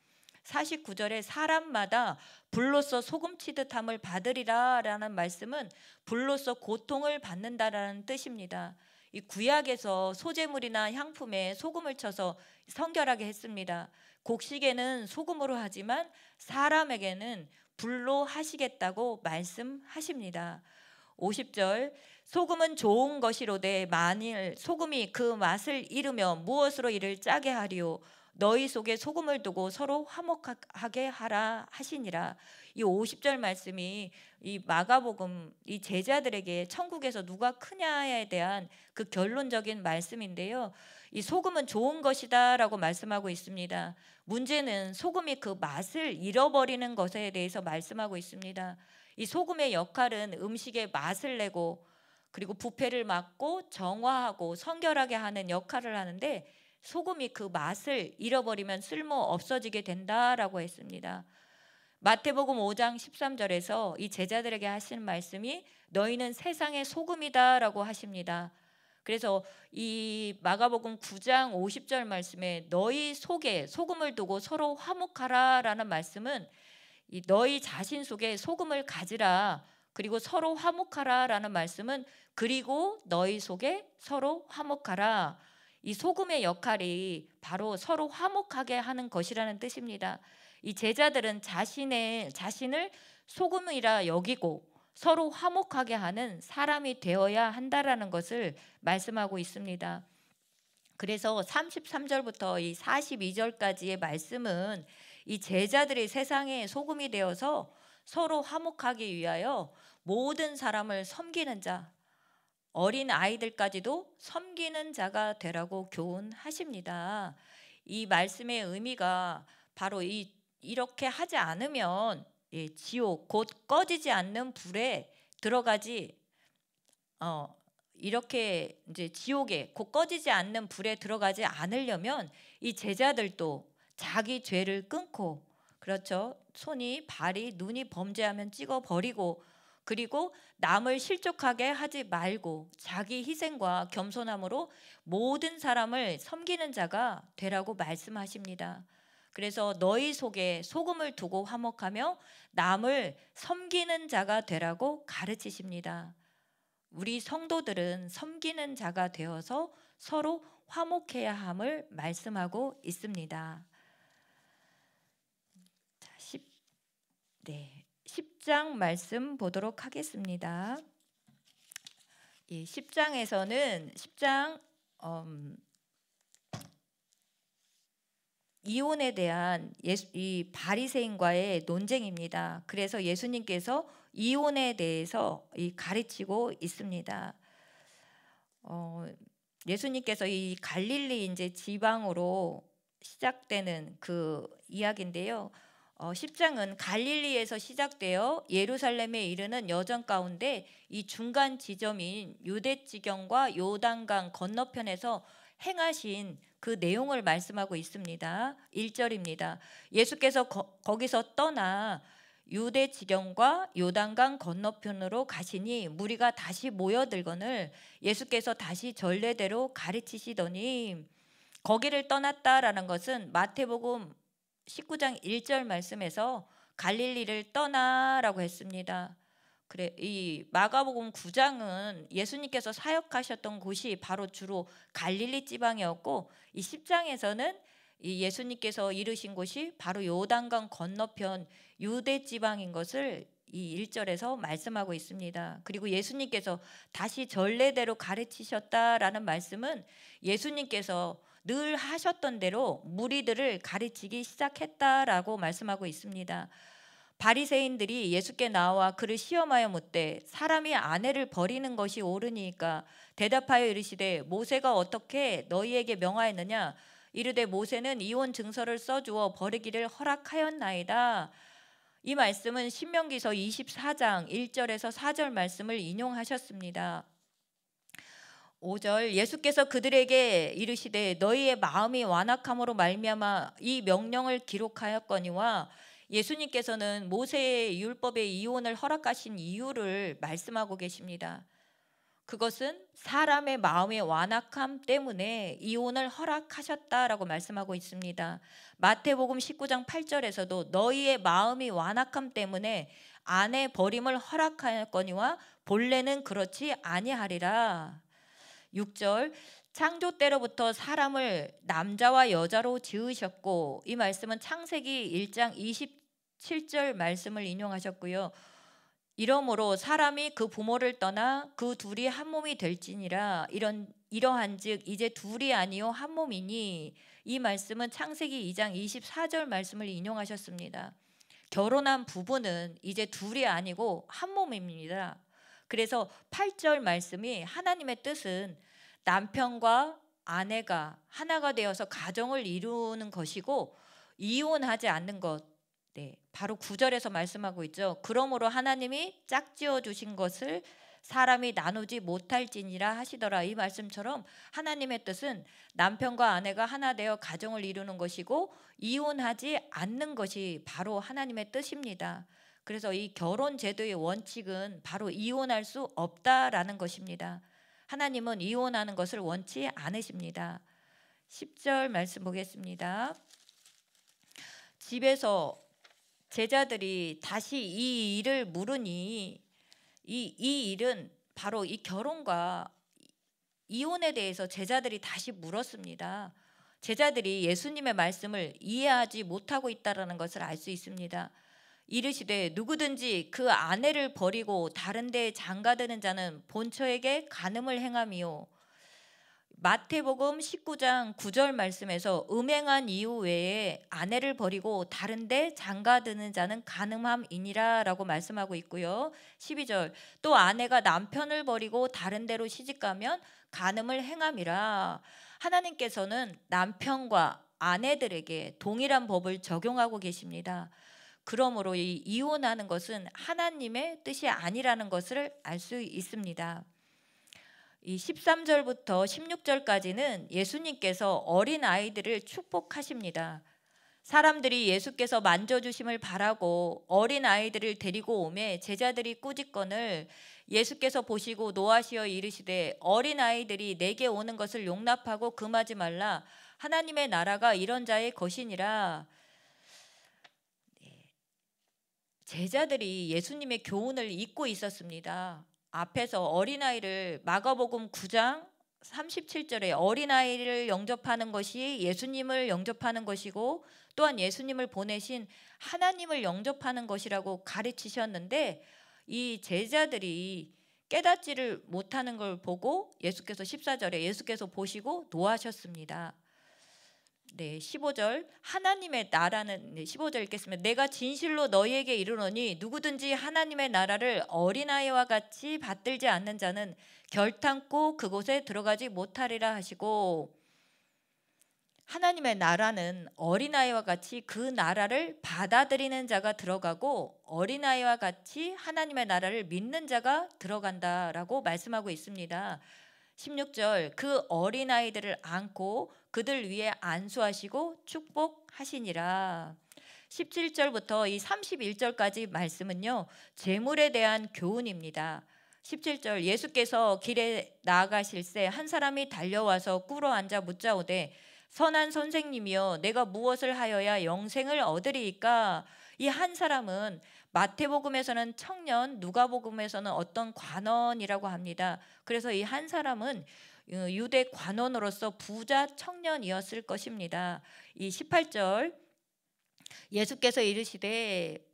49절에 사람마다 불로써 소금치듯함을 받으리라 라는 말씀은 불로써 고통을 받는다라는 뜻입니다. 이 구약에서 소재물이나 향품에 소금을 쳐서 성결하게 했습니다. 곡식에는 소금으로 하지만 사람에게는 불로 하시겠다고 말씀하십니다. 50절 소금은 좋은 것이로되 만일 소금이 그 맛을 잃으며 무엇으로 이를 짜게 하리요 너희 속에 소금을 두고 서로 화목하게 하라 하시니라. 이 50절 말씀이 이 마가복음 이 제자들에게 천국에서 누가 크냐에 대한 그 결론적인 말씀인데요. 이 소금은 좋은 것이다라고 말씀하고 있습니다. 문제는 소금이 그 맛을 잃어버리는 것에 대해서 말씀하고 있습니다. 이 소금의 역할은 음식의 맛을 내고 그리고 부패를 막고 정화하고 성결하게 하는 역할을 하는데, 소금이 그 맛을 잃어버리면 쓸모 없어지게 된다라고 했습니다. 마태복음 5장 13절에서 이 제자들에게 하시는 말씀이 너희는 세상의 소금이다라고 하십니다. 그래서 이 마가복음 9장 50절 말씀에 너희 속에 소금을 두고 서로 화목하라라는 말씀은 이 너희 자신 속에 소금을 가지라, 그리고 서로 화목하라라는 말씀은 그리고 너희 속에 서로 화목하라. 이 소금의 역할이 바로 서로 화목하게 하는 것이라는 뜻입니다. 이 제자들은 자신을 소금이라 여기고 서로 화목하게 하는 사람이 되어야 한다라는 것을 말씀하고 있습니다. 그래서 33절부터 이 42절까지의 말씀은 이 제자들이 세상의 소금이 되어서 서로 화목하기 위하여 모든 사람을 섬기는 자, 어린 아이들까지도 섬기는 자가 되라고 교훈하십니다. 이 말씀의 의미가 바로 이렇게 하지 않으면 지옥 곧 꺼지지 않는 불에 들어가지 이렇게 이제 지옥에 곧 꺼지지 않는 불에 들어가지 않으려면 이 제자들도 자기 죄를 끊고, 그렇죠, 손이 발이 눈이 범죄하면 찍어 버리고, 그리고 남을 실족하게 하지 말고 자기 희생과 겸손함으로 모든 사람을 섬기는 자가 되라고 말씀하십니다. 그래서 너희 속에 소금을 두고 화목하며 남을 섬기는 자가 되라고 가르치십니다. 우리 성도들은 섬기는 자가 되어서 서로 화목해야 함을 말씀하고 있습니다. 네, 10장 말씀 보도록 하겠습니다. 이 10장에서는 10장 이혼에 대한 이 바리새인과의 논쟁입니다. 그래서 예수님께서 이혼에 대해서 가르치고 있습니다. 예수님께서 이 갈릴리 이제 지방으로 시작되는 그 이야기인데요. 10장은 갈릴리에서 시작되어 예루살렘에 이르는 여정 가운데 이 중간 지점인 유대 지경과 요단강 건너편에서 행하신 그 내용을 말씀하고 있습니다. 1절입니다. 예수께서 거기서 떠나 유대 지경과 요단강 건너편으로 가시니 무리가 다시 모여들거늘 예수께서 다시 전례대로 가르치시더니, 거기를 떠났다라는 것은 마태복음 19장 1절 말씀에서 갈릴리를 떠나라고 했습니다. 그래, 이 마가복음 9장은 예수님께서 사역하셨던 곳이 바로 주로 갈릴리 지방이었고, 이 10장에서는 이 예수님께서 이르신 곳이 바로 요단강 건너편 유대 지방인 것을 이 1절에서 말씀하고 있습니다. 그리고 예수님께서 다시 전례대로 가르치셨다라는 말씀은 예수님께서 늘 하셨던 대로 무리들을 가르치기 시작했다라고 말씀하고 있습니다. 바리새인들이 예수께 나와 그를 시험하여 묻되 사람이 아내를 버리는 것이 옳으니까 대답하여 이르시되 모세가 어떻게 너희에게 명하였느냐? 이르되 모세는 이혼 증서를 써주어 버리기를 허락하였나이다. 이 말씀은 신명기서 24장 1절에서 4절 말씀을 인용하셨습니다. 5절 예수께서 그들에게 이르시되 너희의 마음이 완악함으로 말미암아 이 명령을 기록하였거니와, 예수님께서는 모세의 율법의 이혼을 허락하신 이유를 말씀하고 계십니다. 그것은 사람의 마음의 완악함 때문에 이혼을 허락하셨다라고 말씀하고 있습니다. 마태복음 19장 8절에서도 너희의 마음이 완악함 때문에 아내 버림을 허락하였거니와 본래는 그렇지 아니하리라. 6절 창조 때로부터 사람을 남자와 여자로 지으셨고, 이 말씀은 창세기 1장 27절 말씀을 인용하셨고요. 이러므로 사람이 그 부모를 떠나 그 둘이 한 몸이 될지니라. 이러한즉 이제 둘이 아니요 한 몸이니, 이 말씀은 창세기 2장 24절 말씀을 인용하셨습니다. 결혼한 부부는 이제 둘이 아니고 한 몸입니다. 그래서 8절 말씀이 하나님의 뜻은 남편과 아내가 하나가 되어서 가정을 이루는 것이고 이혼하지 않는 것, 네, 바로 9절에서 말씀하고 있죠. 그러므로 하나님이 짝지어 주신 것을 사람이 나누지 못할지니라 하시더라. 이 말씀처럼 하나님의 뜻은 남편과 아내가 하나 되어 가정을 이루는 것이고 이혼하지 않는 것이 바로 하나님의 뜻입니다. 그래서 이 결혼 제도의 원칙은 바로 이혼할 수 없다라는 것입니다. 하나님은 이혼하는 것을 원치 않으십니다. 10절 말씀 보겠습니다. 집에서 제자들이 다시 이 일을 물으니 이 일은 바로 이 결혼과 이혼에 대해서 제자들이 다시 물었습니다. 제자들이 예수님의 말씀을 이해하지 못하고 있다는 것을 알 수 있습니다. 이르시되 누구든지 그 아내를 버리고 다른 데에 장가드는 자는 본처에게 간음을 행함이요. 마태복음 19장 9절 말씀에서 음행한 이유 외에 아내를 버리고 다른 데 장가드는 자는 간음함이니라 라고 말씀하고 있고요. 12절 또 아내가 남편을 버리고 다른 데로 시집가면 간음을 행함이라. 하나님께서는 남편과 아내들에게 동일한 법을 적용하고 계십니다. 그러므로 이 이혼하는 것은 하나님의 뜻이 아니라는 것을 알 수 있습니다. 이 13절부터 16절까지는 예수님께서 어린 아이들을 축복하십니다. 사람들이 예수께서 만져주심을 바라고 어린 아이들을 데리고 오매 제자들이 꾸짖거늘 예수께서 보시고 노하시어 이르시되 어린 아이들이 내게 오는 것을 용납하고 금하지 말라. 하나님의 나라가 이런 자의 것이니라. 제자들이 예수님의 교훈을 잊고 있었습니다. 앞에서 어린아이를 마가복음 9장 37절에 어린아이를 영접하는 것이 예수님을 영접하는 것이고 또한 예수님을 보내신 하나님을 영접하는 것이라고 가르치셨는데 이 제자들이 깨닫지를 못하는 걸 보고 예수께서 14절에 예수께서 보시고 노하셨습니다. 네, 15절 하나님의 나라는 15절 읽겠습니다. 내가 진실로 너희에게 이르노니 누구든지 하나님의 나라를 어린아이와 같이 받들지 않는 자는 결탄코 그곳에 들어가지 못하리라 하시고, 하나님의 나라는 어린아이와 같이 그 나라를 받아들이는 자가 들어가고 어린아이와 같이 하나님의 나라를 믿는 자가 들어간다라고 말씀하고 있습니다. 16절 그 어린아이들을 안고 그들 위에 안수하시고 축복하시니라. 17절부터 이 31절까지 말씀은요, 재물에 대한 교훈입니다. 17절 예수께서 길에 나아가실새 한 사람이 달려와서 꿇어 앉아 묻자오되 선한 선생님이여 내가 무엇을 하여야 영생을 얻으리이까? 이 한 사람은 마태복음에서는 청년, 누가복음에서는 어떤 관원이라고 합니다. 그래서 이 한 사람은 유대 관원으로서 부자 청년이었을 것입니다. 이 18절 예수께서 이르시되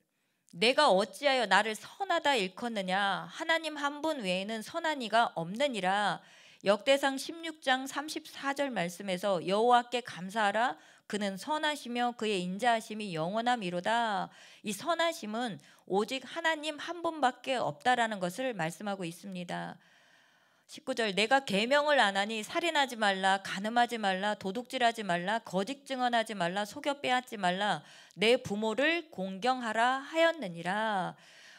내가 어찌하여 나를 선하다 일컫느냐? 하나님 한 분 외에는 선한 이가 없느니라. 역대상 16장 34절 말씀에서 여호와께 감사하라 그는 선하시며 그의 인자하심이 영원함이로다. 이 선하심은 오직 하나님 한 분밖에 없다라는 것을 말씀하고 있습니다. 19절 내가 계명을 안 하니 살인하지 말라, 간음하지 말라, 도둑질하지 말라, 거짓 증언하지 말라, 속여 빼앗지 말라, 내 부모를 공경하라 하였느니라.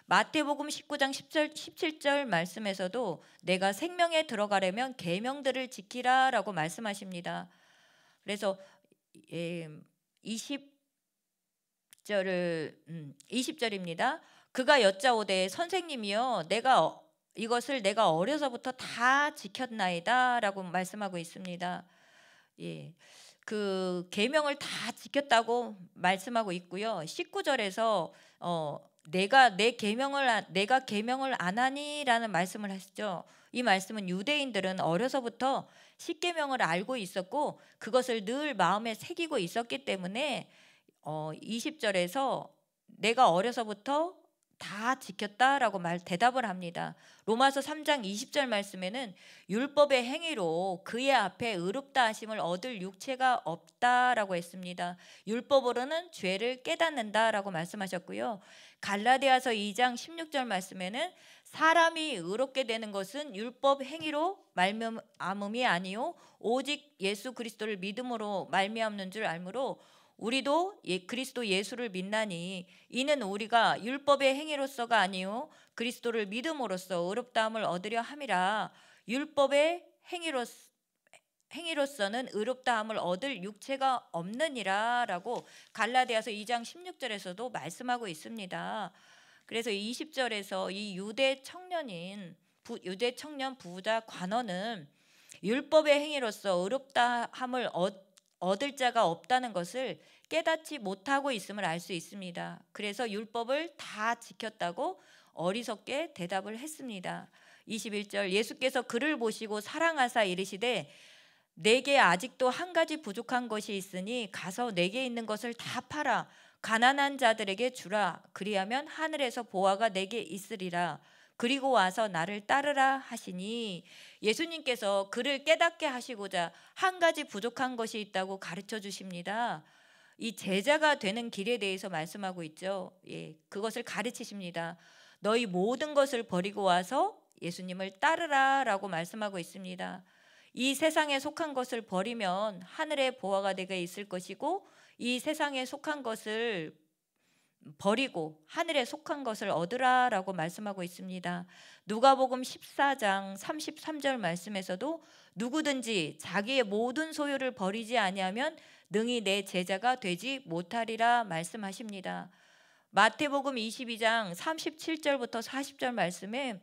마태복음 19장 17절 말씀에서도 내가 생명에 들어가려면 계명들을 지키라 라고 말씀하십니다. 그래서 20절입니다. 그가 여짜오되 선생님이여 이것을 내가 어려서부터 다 지켰나이다 라고 말씀하고 있습니다. 그 계명을 다 지켰다고 말씀하고 있고요. 19절에서 내가 계명을 안 하니라는 말씀을 하시죠. 이 말씀은 유대인들은 어려서부터 십계명을 알고 있었고 그것을 늘 마음에 새기고 있었기 때문에 20절에서 내가 어려서부터 다 지켰다라고 대답을 합니다. 로마서 3장 20절 말씀에는 율법의 행위로 그의 앞에 의롭다 하심을 얻을 육체가 없다라고 했습니다. 율법으로는 죄를 깨닫는다라고 말씀하셨고요. 갈라디아서 2장 16절 말씀에는 사람이 의롭게 되는 것은 율법 행위로 말미암음이 아니요 오직 예수 그리스도를 믿음으로 말미암는 줄 알므로 우리도 그리스도 예수를 믿나니 이는 우리가 율법의 행위로서가 아니요 그리스도를 믿음으로써 의롭다함을 얻으려 함이라. 율법의 행위로서는 의롭다함을 얻을 육체가 없느니라 라고 갈라디아서 2장 16절에서도 말씀하고 있습니다. 그래서 20절에서 이 유대 청년 부자 관원은 율법의 행위로서 의롭다함을 얻을 자가 없다는 것을 깨닫지 못하고 있음을 알 수 있습니다. 그래서 율법을 다 지켰다고 어리석게 대답을 했습니다. 21절 예수께서 그를 보시고 사랑하사 이르시되 내게 아직도 한 가지 부족한 것이 있으니 가서 내게 있는 것을 다 팔아 가난한 자들에게 주라. 그리하면 하늘에서 보화가 내게 있으리라. 그리고 와서 나를 따르라 하시니 예수님께서 그를 깨닫게 하시고자 한 가지 부족한 것이 있다고 가르쳐 주십니다. 이 제자가 되는 길에 대해서 말씀하고 있죠. 그것을 가르치십니다. 너희 모든 것을 버리고 와서 예수님을 따르라 라고 말씀하고 있습니다. 이 세상에 속한 것을 버리면 하늘의 보화가 내게 있을 것이고 이 세상에 속한 것을 버리고 하늘에 속한 것을 얻으라 라고 말씀하고 있습니다. 누가복음 14장 33절 말씀에서도 누구든지 자기의 모든 소유를 버리지 아니하면 능히 내 제자가 되지 못하리라 말씀하십니다. 마태복음 22장 37절부터 40절 말씀에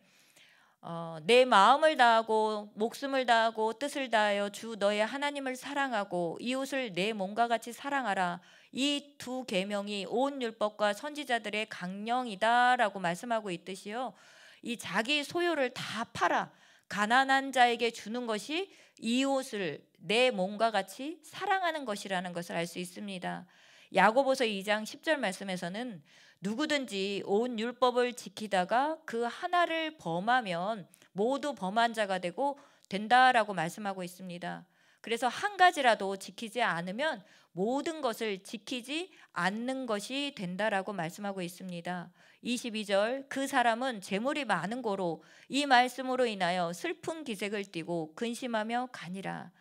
내 마음을 다하고 목숨을 다하고 뜻을 다하여 주 너의 하나님을 사랑하고 이웃을 내 몸과 같이 사랑하라. 이 두 계명이 온 율법과 선지자들의 강령이다라고 말씀하고 있듯이요. 이 자기 소유를 다 팔아 가난한 자에게 주는 것이 이웃을 내 몸과 같이 사랑하는 것이라는 것을 알 수 있습니다. 야고보서 2장 10절 말씀에서는 누구든지 온 율법을 지키다가 그 하나를 범하면 모두 범한 자가 되고 된다라고 말씀하고 있습니다. 그래서 한 가지라도 지키지 않으면 모든 것을 지키지 않는 것이 된다라고 말씀하고 있습니다. 22절 그 사람은 재물이 많은 고로 이 말씀으로 인하여 슬픈 기색을 띠고 근심하며 가니라.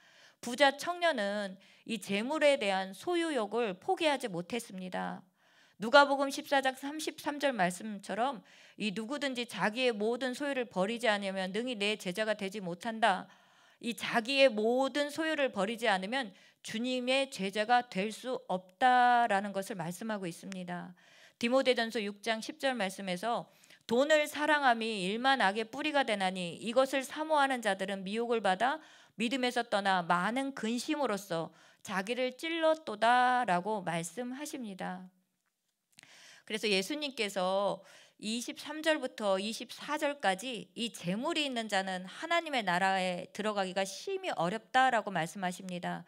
부자 청년은 이 재물에 대한 소유욕을 포기하지 못했습니다. 누가복음 14장 33절 말씀처럼 이 누구든지 자기의 모든 소유를 버리지 않으면 능히 내 제자가 되지 못한다. 이 자기의 모든 소유를 버리지 않으면 주님의 제자가 될 수 없다라는 것을 말씀하고 있습니다. 디모데전서 6장 10절 말씀에서 돈을 사랑함이 일만 악의 뿌리가 되나니 이것을 사모하는 자들은 미혹을 받아 믿음에서 떠나 많은 근심으로써 자기를 찔렀도다라고 말씀하십니다. 그래서 예수님께서 23절부터 24절까지 이 재물이 있는 자는 하나님의 나라에 들어가기가 심히 어렵다라고 말씀하십니다.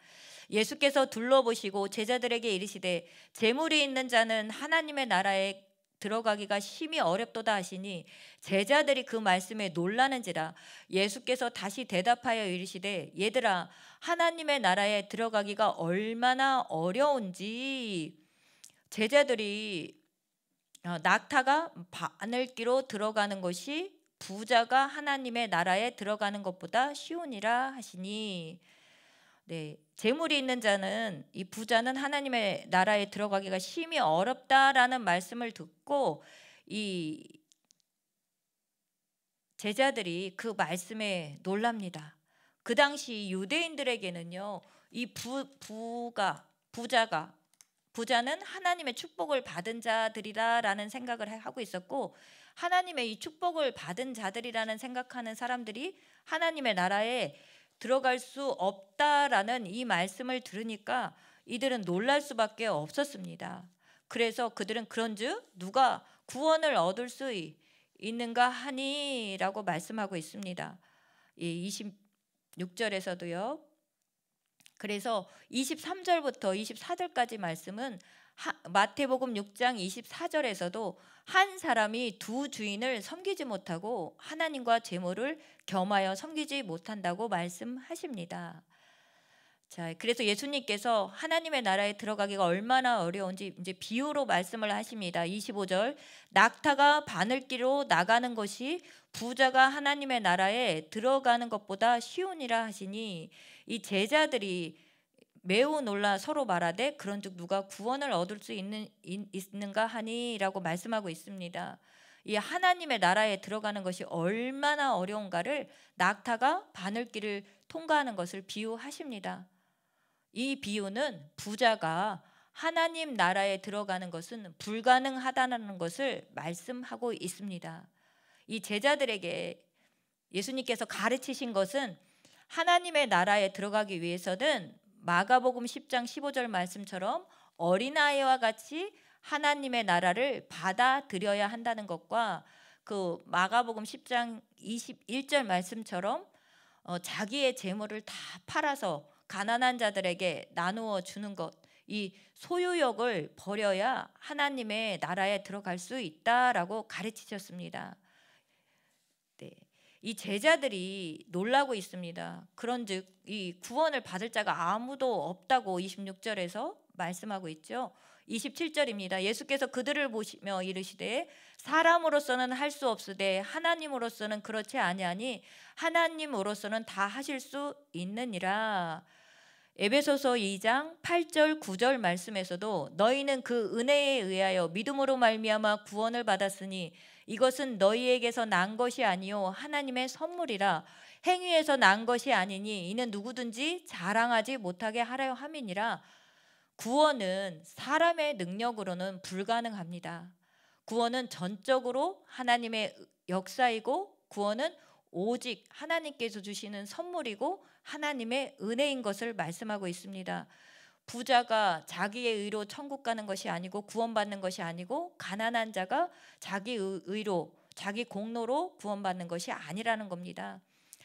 예수께서 둘러보시고 제자들에게 이르시되 재물이 있는 자는 하나님의 나라에 들어가기가 심히 어렵도다 하시니 제자들이 그 말씀에 놀라는지라. 예수께서 다시 대답하여 이르시되 얘들아 하나님의 나라에 들어가기가 얼마나 어려운지 제자들이 낙타가 바늘기로 들어가는 것이 부자가 하나님의 나라에 들어가는 것보다 쉬우니라 하시니, 네, 재물이 있는 자는 이 부자는 하나님의 나라에 들어가기가 심히 어렵다라는 말씀을 듣고 이 제자들이 그 말씀에 놀랍니다. 그 당시 유대인들에게는요, 이 부자는 하나님의 축복을 받은 자들이라는 생각을 하고 있었고, 하나님의 이 축복을 받은 자들이라는 생각하는 사람들이 하나님의 나라에 들어갈 수 없다라는 이 말씀을 들으니까 이들은 놀랄 수밖에 없었습니다. 그래서 그들은 그런즉 누가 구원을 얻을 수 있는가 하니라고 말씀하고 있습니다. 26절에서도요. 그래서 23절부터 24절까지 말씀은 마태복음 6장 24절에서도 한 사람이 두 주인을 섬기지 못하고 하나님과 재물을 겸하여 섬기지 못한다고 말씀하십니다. 자, 그래서 예수님께서 하나님의 나라에 들어가기가 얼마나 어려운지 이제 비유로 말씀을 하십니다. 25절 낙타가 바늘기로 나가는 것이 부자가 하나님의 나라에 들어가는 것보다 쉬우니라 하시니, 이 제자들이 매우 놀라 서로 말하되 그런즉 누가 구원을 얻을 수 있는가 하니라고 말씀하고 있습니다. 이 하나님의 나라에 들어가는 것이 얼마나 어려운가를 낙타가 바늘길을 통과하는 것을 비유하십니다. 이 비유는 부자가 하나님 나라에 들어가는 것은 불가능하다는 것을 말씀하고 있습니다. 이 제자들에게 예수님께서 가르치신 것은 하나님의 나라에 들어가기 위해서는 마가복음 10장 15절 말씀처럼 어린아이와 같이 하나님의 나라를 받아들여야 한다는 것과 그 마가복음 10장 21절 말씀처럼 자기의 재물을 다 팔아서 가난한 자들에게 나누어 주는 것, 이 소유욕을 버려야 하나님의 나라에 들어갈 수 있다라고 가르치셨습니다. 네, 이 제자들이 놀라고 있습니다. 그런즉 이 구원을 받을 자가 아무도 없다고 26절에서 말씀하고 있죠. 27절입니다. 예수께서 그들을 보시며 이르시되 사람으로서는 할 수 없으되 하나님으로서는 그렇지 아니하니 하나님으로서는 다 하실 수 있느니라. 에베소서 2장 8절 9절 말씀에서도 너희는 그 은혜에 의하여 믿음으로 말미암아 구원을 받았으니 이것은 너희에게서 난 것이 아니요 하나님의 선물이라. 행위에서 난 것이 아니니 이는 누구든지 자랑하지 못하게 하려 함이니라. 구원은 사람의 능력으로는 불가능합니다. 구원은 전적으로 하나님의 역사이고 구원은 오직 하나님께서 주시는 선물이고 하나님의 은혜인 것을 말씀하고 있습니다. 부자가 자기의 의로 천국 가는 것이 아니고 구원받는 것이 아니고 가난한 자가 자기 의로 자기 공로로 구원받는 것이 아니라는 겁니다.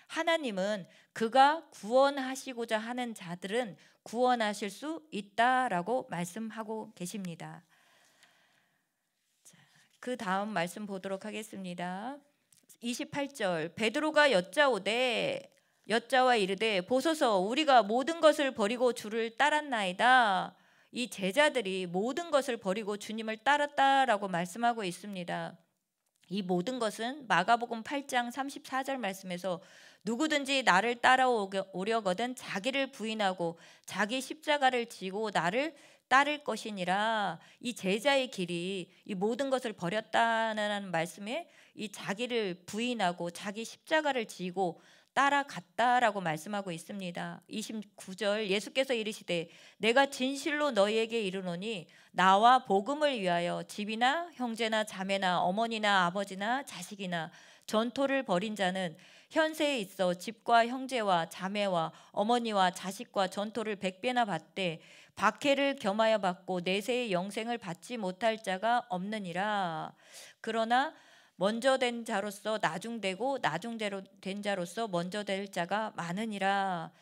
하나님은 그가 구원하시고자 하는 자들은 구원하실 수 있다라고 말씀하고 계십니다. 그 다음 말씀 보도록 하겠습니다. 28절 베드로가 여짜와 이르되 보소서 우리가 모든 것을 버리고 주를 따랐나이다. 이 제자들이 모든 것을 버리고 주님을 따랐다라고 말씀하고 있습니다. 이 모든 것은 마가복음 8장 34절 말씀에서 누구든지 나를 따라오려거든 자기를 부인하고 자기 십자가를 지고 나를 따를 것이니라. 이 제자의 길이 이 모든 것을 버렸다는 말씀에 이 자기를 부인하고 자기 십자가를 지고 따라갔다라고 말씀하고 있습니다. 29절 예수께서 이르시되 내가 진실로 너희에게 이르노니 나와 복음을 위하여 집이나 형제나 자매나 어머니나 아버지나 자식이나 전토를 벌인 자는 현세에 있어 집과 형제와 자매와 어머니와 자식과 전토를 100배나 받되 박해를 겸하여 받고 내세의 영생을 받지 못할 자가 없느니라. 그러나 먼저 된 자로서 나중되고 나중된 자로서 먼저 될 자가 많으니라.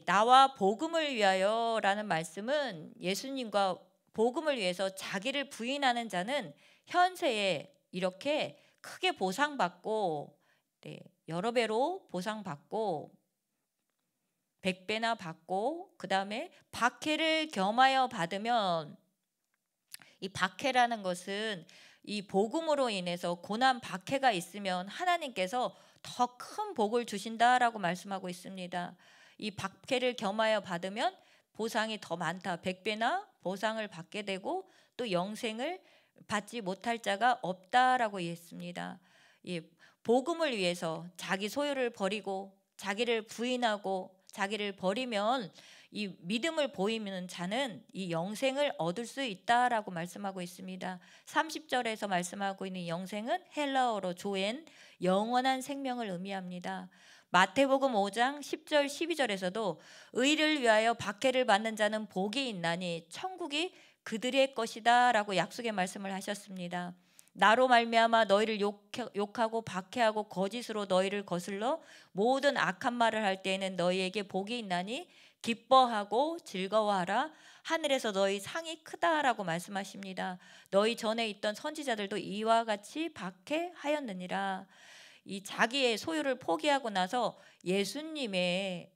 나와 복음을 위하여라는 말씀은 예수님과 복음을 위해서 자기를 부인하는 자는 현세에 이렇게 크게 보상받고 여러 배로 보상받고 100배나 받고 그 다음에 박해를 겸하여 받으면 이 박해라는 것은 이 복음으로 인해서 고난 박해가 있으면 하나님께서 더 큰 복을 주신다라고 말씀하고 있습니다. 이 박해를 겸하여 받으면 보상이 더 많다. 100배나 보상을 받게 되고 또 영생을 받지 못할 자가 없다라고 했습니다. 이 복음을 위해서 자기 소유를 버리고 자기를 부인하고 자기를 버리면 이 믿음을 보이는 자는 이 영생을 얻을 수 있다라고 말씀하고 있습니다. 30절에서 말씀하고 있는 영생은 헬라어로 조엔, 영원한 생명을 의미합니다. 마태복음 5장 10절 12절에서도 의를 위하여 박해를 받는 자는 복이 있나니 천국이 그들의 것이다 라고 약속의 말씀을 하셨습니다. 나로 말미암아 너희를 욕하고 박해하고 거짓으로 너희를 거슬러 모든 악한 말을 할 때에는 너희에게 복이 있나니 기뻐하고 즐거워하라. 하늘에서 너희 상이 크다라고 말씀하십니다. 너희 전에 있던 선지자들도 이와 같이 박해하였느니라. 이 자기의 소유를 포기하고 나서 예수님을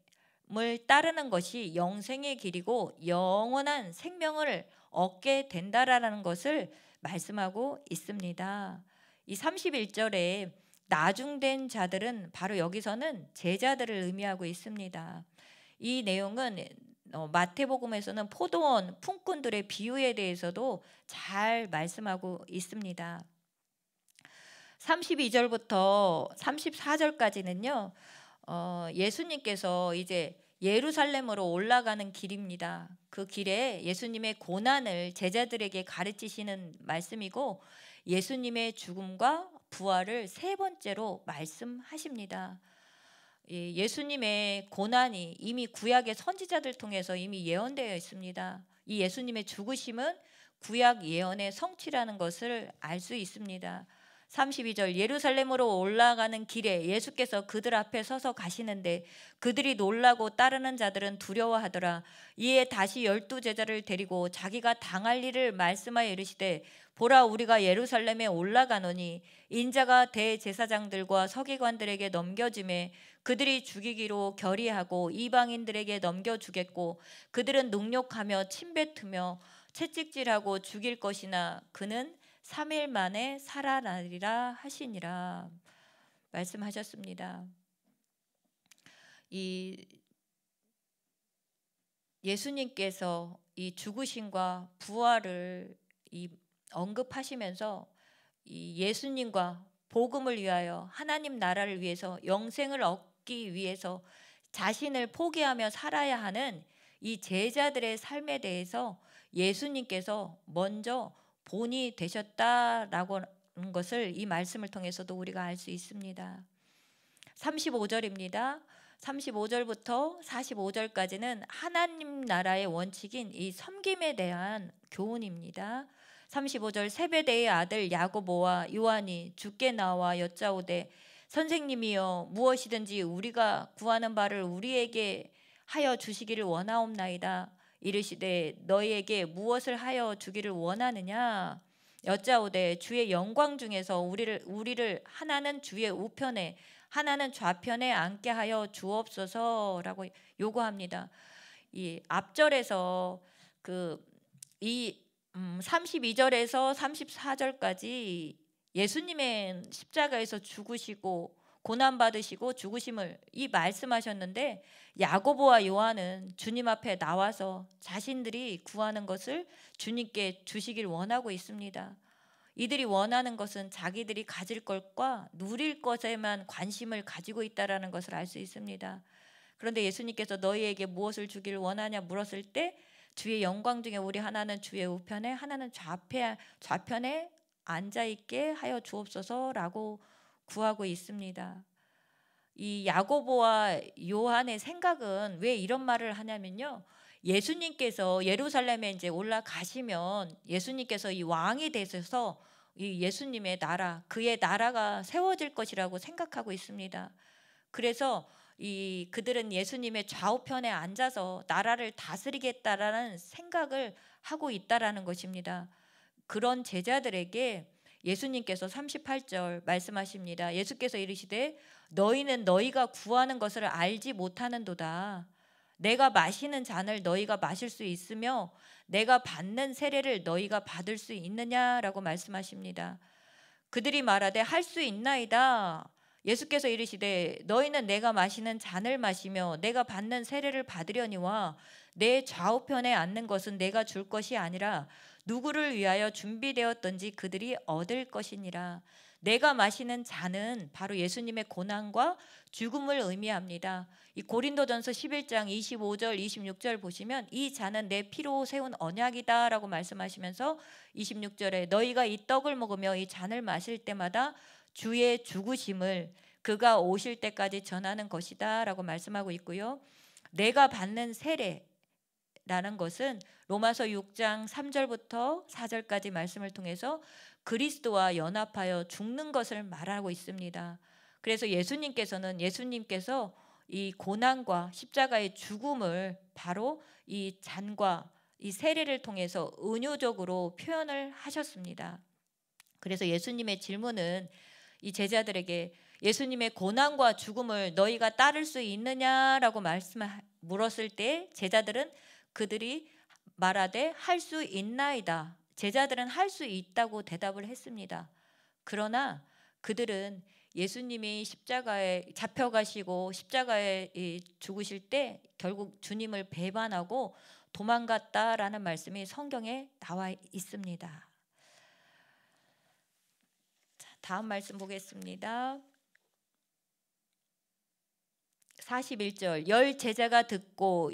따르는 것이 영생의 길이고 영원한 생명을 얻게 된다라는 것을 말씀하고 있습니다. 이 31절에 나중된 자들은 바로 여기서는 제자들을 의미하고 있습니다. 이 내용은 마태복음에서는 포도원 품꾼들의 비유에 대해서도 잘 말씀하고 있습니다. 32절부터 34절까지는요. 예수님께서 이제 예루살렘으로 올라가는 길입니다. 그 길에 예수님의 고난을 제자들에게 가르치시는 말씀이고 예수님의 죽음과 부활을 세 번째로 말씀하십니다. 예수님의 고난이 이미 구약의 선지자들 통해서 이미 예언되어 있습니다. 이 예수님의 죽으심은 구약 예언의 성취라는 것을 알 수 있습니다. 32절 예루살렘으로 올라가는 길에 예수께서 그들 앞에 서서 가시는데 그들이 놀라고 따르는 자들은 두려워하더라. 이에 다시 12제자를 데리고 자기가 당할 일을 말씀하여 이르시되 보라 우리가 예루살렘에 올라가노니 인자가 대제사장들과 서기관들에게 넘겨짐에 그들이 죽이기로 결의하고 이방인들에게 넘겨주겠고 그들은 능욕하며 침뱉으며 채찍질하고 죽일 것이나 그는 3일 만에 살아나리라 하시니라 말씀하셨습니다. 이 예수님께서 이 죽으심과 부활을 언급하시면서 이 예수님과 복음을 위하여 하나님 나라를 위해서 영생을 얻기 위해서 자신을 포기하며 살아야 하는 이 제자들의 삶에 대해서 예수님께서 먼저 본이 되셨다라고 하는 것을 이 말씀을 통해서도 우리가 알 수 있습니다. 35절입니다. 35절부터 45절까지는 하나님 나라의 원칙인 이 섬김에 대한 교훈입니다. 35절 세베대의 아들 야고보와 요한이 주께 나와 여짜오되 선생님이여 무엇이든지 우리가 구하는 바를 우리에게 하여 주시기를 원하옵나이다. 이르시되 너희에게 무엇을 하여 주기를 원하느냐 여짜오되 주의 영광 중에서 우리를 하나는 주의 우편에 하나는 좌편에 앉게 하여 주옵소서라고 요구합니다. 이 앞절에서 이 32절에서 34절까지 예수님의 십자가에서 죽으시고 고난 받으시고 죽으심을 이 말씀하셨는데 야고보와 요한은 주님 앞에 나와서 자신들이 구하는 것을 주님께 주시길 원하고 있습니다. 이들이 원하는 것은 자기들이 가질 것과 누릴 것에만 관심을 가지고 있다라는 것을 알 수 있습니다. 그런데 예수님께서 너희에게 무엇을 주기를 원하냐 물었을 때 주의 영광 중에 우리 하나는 주의 우편에 하나는 좌편에 앉아있게 하여 주옵소서라고 구하고 있습니다. 이 야고보와 요한의 생각은 왜 이런 말을 하냐면요, 예수님께서 예루살렘에 이제 올라가시면 예수님께서 이 왕이 되셔서 이 예수님의 나라, 그의 나라가 세워질 것이라고 생각하고 있습니다. 그래서 그들은 예수님의 좌우편에 앉아서 나라를 다스리겠다라는 생각을 하고 있다라는 것입니다. 그런 제자들에게 예수님께서 38절 말씀하십니다. 예수께서 이르시되 너희는 너희가 구하는 것을 알지 못하는도다. 내가 마시는 잔을 너희가 마실 수 있으며 내가 받는 세례를 너희가 받을 수 있느냐라고 말씀하십니다. 그들이 말하되 할 수 있나이다. 예수께서 이르시되 너희는 내가 마시는 잔을 마시며 내가 받는 세례를 받으려니와 내 좌우편에 앉는 것은 내가 줄 것이 아니라 누구를 위하여 준비되었던지 그들이 얻을 것이니라. 내가 마시는 잔은 바로 예수님의 고난과 죽음을 의미합니다. 이 고린도전서 11장 25절 26절 보시면 이 잔은 내 피로 세운 언약이다 라고 말씀하시면서 26절에 너희가 이 떡을 먹으며 이 잔을 마실 때마다 주의 죽으심을 그가 오실 때까지 전하는 것이다 라고 말씀하고 있고요. 내가 받는 세례라는 것은 로마서 6장 3절부터 4절까지 말씀을 통해서 그리스도와 연합하여 죽는 것을 말하고 있습니다. 그래서 예수님께서 이 고난과 십자가의 죽음을 바로 이 잔과 이 세례를 통해서 은유적으로 표현을 하셨습니다. 그래서 예수님의 질문은 이 제자들에게 예수님의 고난과 죽음을 너희가 따를 수 있느냐라고 물었을 때 제자들은 그들이 말하되 할 수 있나이다. 제자들은 할 수 있다고 대답을 했습니다. 그러나 그들은 예수님이 십자가에 잡혀가시고 십자가에 죽으실 때 결국 주님을 배반하고 도망갔다라는 말씀이 성경에 나와 있습니다. 다음 말씀 보겠습니다. 41절 열 제자가 듣고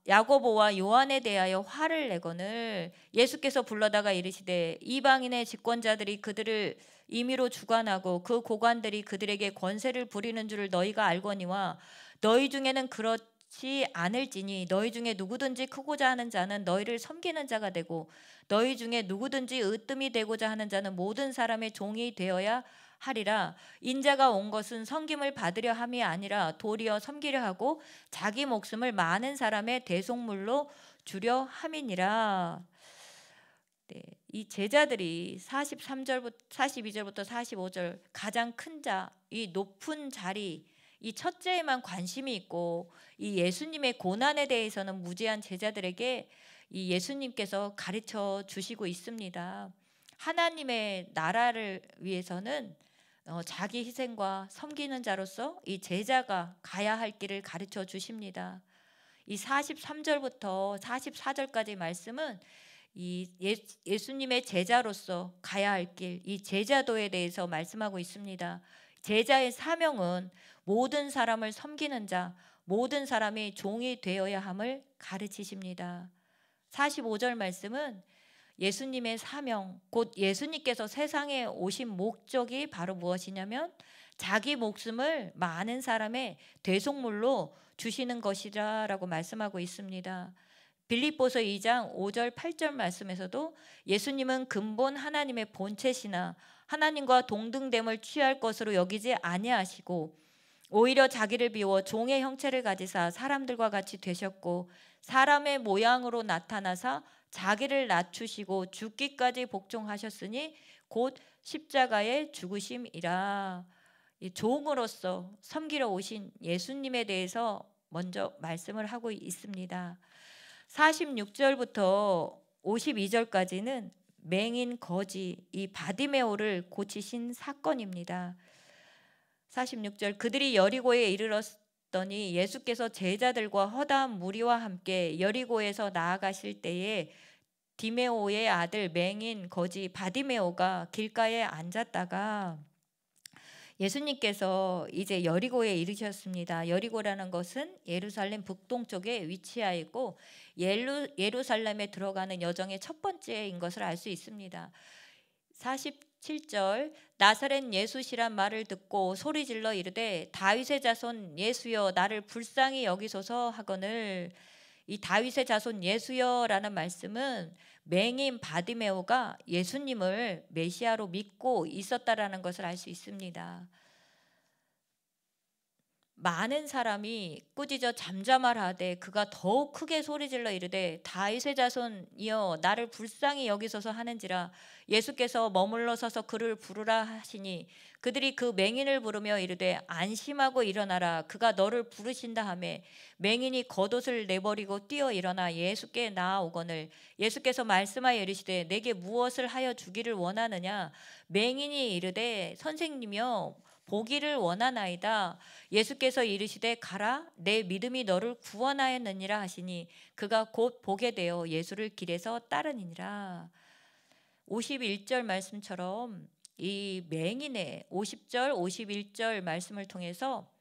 야고보와 요한에 대하여 화를 내거늘 예수께서 불러다가 이르시되 이방인의 집권자들이 그들을 임의로 주관하고 그 고관들이 그들에게 권세를 부리는 줄을 너희가 알거니와 너희 중에는 그렇지 않을지니 너희 중에 누구든지 크고자 하는 자는 너희를 섬기는 자가 되고 너희 중에 누구든지 으뜸이 되고자 하는 자는 모든 사람의 종이 되어야 하리라. 인자가 온 것은 섬김을 받으려 함이 아니라 도리어 섬기려 하고 자기 목숨을 많은 사람의 대속물로 주려 함이니라. 네, 이 제자들이 42절부터 45절 가장 큰 자, 이 높은 자리, 이 첫째에만 관심이 있고 이 예수님의 고난에 대해서는 무지한 제자들에게 이 예수님께서 가르쳐 주시고 있습니다. 하나님의 나라를 위해서는 자기 희생과 섬기는 자로서 이 제자가 가야 할 길을 가르쳐 주십니다. 이 43절부터 44절까지 말씀은 이 예수님의 제자로서 가야 할 길, 이 제자도에 대해서 말씀하고 있습니다. 제자의 사명은 모든 사람을 섬기는 자, 모든 사람이 종이 되어야 함을 가르치십니다. 45절 말씀은 예수님의 사명, 곧 예수님께서 세상에 오신 목적이 바로 무엇이냐면 자기 목숨을 많은 사람의 대속물로 주시는 것이라고 말씀하고 있습니다. 빌립보서 2장 5절 8절 말씀에서도 예수님은 근본 하나님의 본체시나 하나님과 동등됨을 취할 것으로 여기지 아니하시고 오히려 자기를 비워 종의 형체를 가지사 사람들과 같이 되셨고 사람의 모양으로 나타나사 자기를 낮추시고 죽기까지 복종하셨으니 곧 십자가의 죽으심이라. 이 종으로서 섬기러 오신 예수님에 대해서 먼저 말씀을 하고 있습니다. 46절부터 52절까지는 맹인 거지 이 바디메오를 고치신 사건입니다. 46절 그들이 여리고에 이르렀더니 예수께서 제자들과 허다한 무리와 함께 여리고에서 나아가실 때에 디메오의 아들 맹인 거지 바디메오가 길가에 앉았다가 예수님께서 이제 여리고에 이르셨습니다. 여리고라는 것은 예루살렘 북동쪽에 위치하여 있고 예루살렘에 들어가는 여정의 첫 번째인 것을 알 수 있습니다. 47절 나사렛 예수시란 말을 듣고 소리질러 이르되 다윗의 자손 예수여 나를 불쌍히 여기소서 하거늘. 이 다윗의 자손 예수여라는 말씀은 맹인 바디메오가 예수님을 메시아로 믿고 있었다라는 것을 알 수 있습니다. 많은 사람이 꾸짖어 잠잠하되 그가 더욱 크게 소리질러 이르되 다윗의 자손이여 나를 불쌍히 여기소서 하는지라. 예수께서 머물러 서서 그를 부르라 하시니 그들이 그 맹인을 부르며 이르되 안심하고 일어나라 그가 너를 부르신다 하매 맹인이 겉옷을 내버리고 뛰어 일어나 예수께 나아오거늘 예수께서 말씀하여 이르시되 내게 무엇을 하여 주기를 원하느냐. 맹인이 이르되 선생님이여 보기를 원하나이다. 예수께서 이르시되 가라 내 믿음이 너를 구원하였느니라 하시니 그가 곧 보게 되어 예수를 길에서 따르니라. 51절 말씀처럼 이 맹인의 50절 51절 말씀을 통해서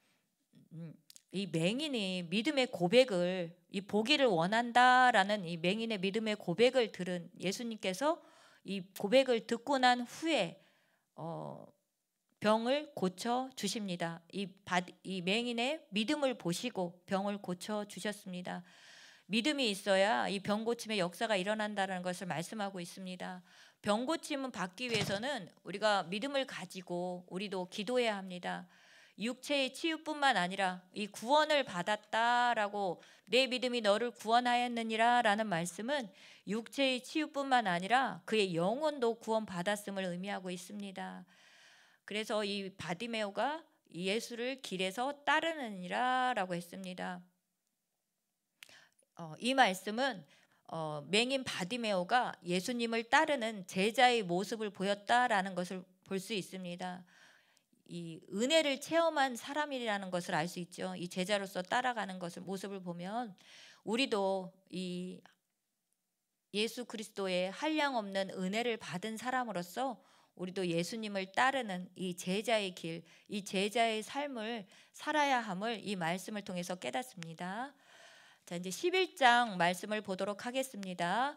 이 맹인이 믿음의 고백을 이 보기를 원한다라는 이 맹인의 믿음의 고백을 들은 예수님께서 이 고백을 듣고 난 후에 병을 고쳐 주십니다. 이 맹인의 믿음을 보시고 병을 고쳐 주셨습니다. 믿음이 있어야 이 병 고침의 역사가 일어난다는 것을 말씀하고 있습니다. 병 고침은 받기 위해서는 우리가 믿음을 가지고 우리도 기도해야 합니다. 육체의 치유뿐만 아니라 이 구원을 받았다라고 내 믿음이 너를 구원하였느니라 라는 말씀은 육체의 치유뿐만 아니라 그의 영혼도 구원받았음을 의미하고 있습니다. 그래서 이 바디메오가 예수를 길에서 따르느니라 라고 했습니다. 이 말씀은 맹인 바디메오가 예수님을 따르는 제자의 모습을 보였다라는 것을 볼 수 있습니다. 이 은혜를 체험한 사람이라는 것을 알 수 있죠. 이 제자로서 따라가는 것을 모습을 보면 우리도 이 예수 그리스도의 한량없는 은혜를 받은 사람으로서 우리도 예수님을 따르는 이 제자의 길, 이 제자의 삶을 살아야 함을 이 말씀을 통해서 깨닫습니다. 자, 이제 11장 말씀을 보도록 하겠습니다.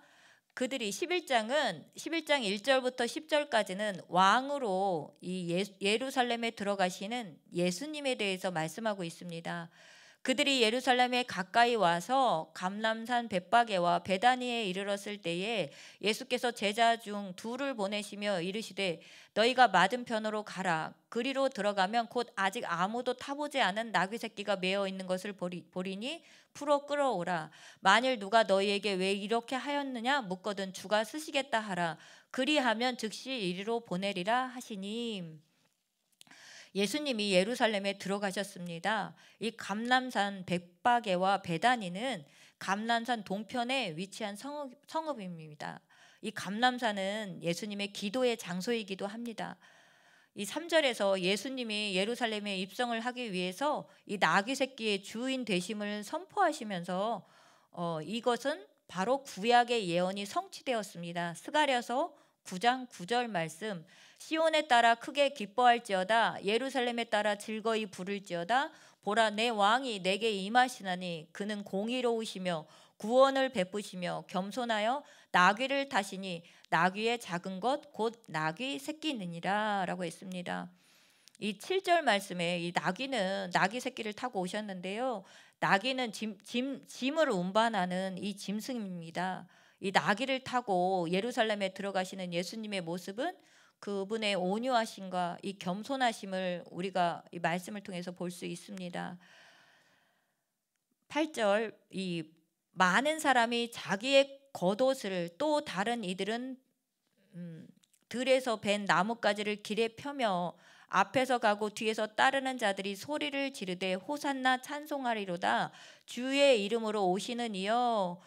그들이 11장 1절부터 10절까지는 왕으로 이 예루살렘에 들어가시는 예수님에 대해서 말씀하고 있습니다. 그들이 예루살렘에 가까이 와서 감람산 벳바게와 베다니에 이르렀을 때에 예수께서 제자 중 둘을 보내시며 이르시되 너희가 맞은편으로 가라. 그리로 들어가면 곧 아직 아무도 타보지 않은 나귀 새끼가 메어 있는 것을 보리니 풀어 끌어오라. 만일 누가 너희에게 왜 이렇게 하였느냐 묻거든 주가 쓰시겠다 하라. 그리하면 즉시 이리로 보내리라 하시니. 예수님이 예루살렘에 들어가셨습니다. 이 감람산 벳바게와 베다니는 감람산 동편에 위치한 성읍입니다. 이 감람산은 예수님의 기도의 장소이기도 합니다. 이 3절에서 예수님이 예루살렘에 입성을 하기 위해서 이 나귀 새끼의 주인 되심을 선포하시면서 이것은 바로 구약의 예언이 성취되었습니다. 스가랴서 9장 9절 말씀 시온에 따라 크게 기뻐할지어다 예루살렘에 따라 즐거이 부를지어다 보라 내 왕이 내게 임하시나니 그는 공의로우시며 구원을 베푸시며 겸손하여 나귀를 타시니 나귀의 작은 것 곧 나귀 새끼느니라 라고 했습니다. 이 7절 말씀에 이 나귀 새끼를 타고 오셨는데요. 나귀는 짐을 운반하는 이 짐승입니다. 이 나귀를 타고 예루살렘에 들어가시는 예수님의 모습은 그분의 온유하심과 이 겸손하심을 우리가 이 말씀을 통해서 볼 수 있습니다. 8절, 이 많은 사람이 자기의 겉옷을, 또 다른 이들은 들에서 벤 나뭇가지를 길에 펴며 앞에서 가고 뒤에서 따르는 자들이 소리를 지르되 호산나 찬송하리로다 주의 이름으로 오시는 이여.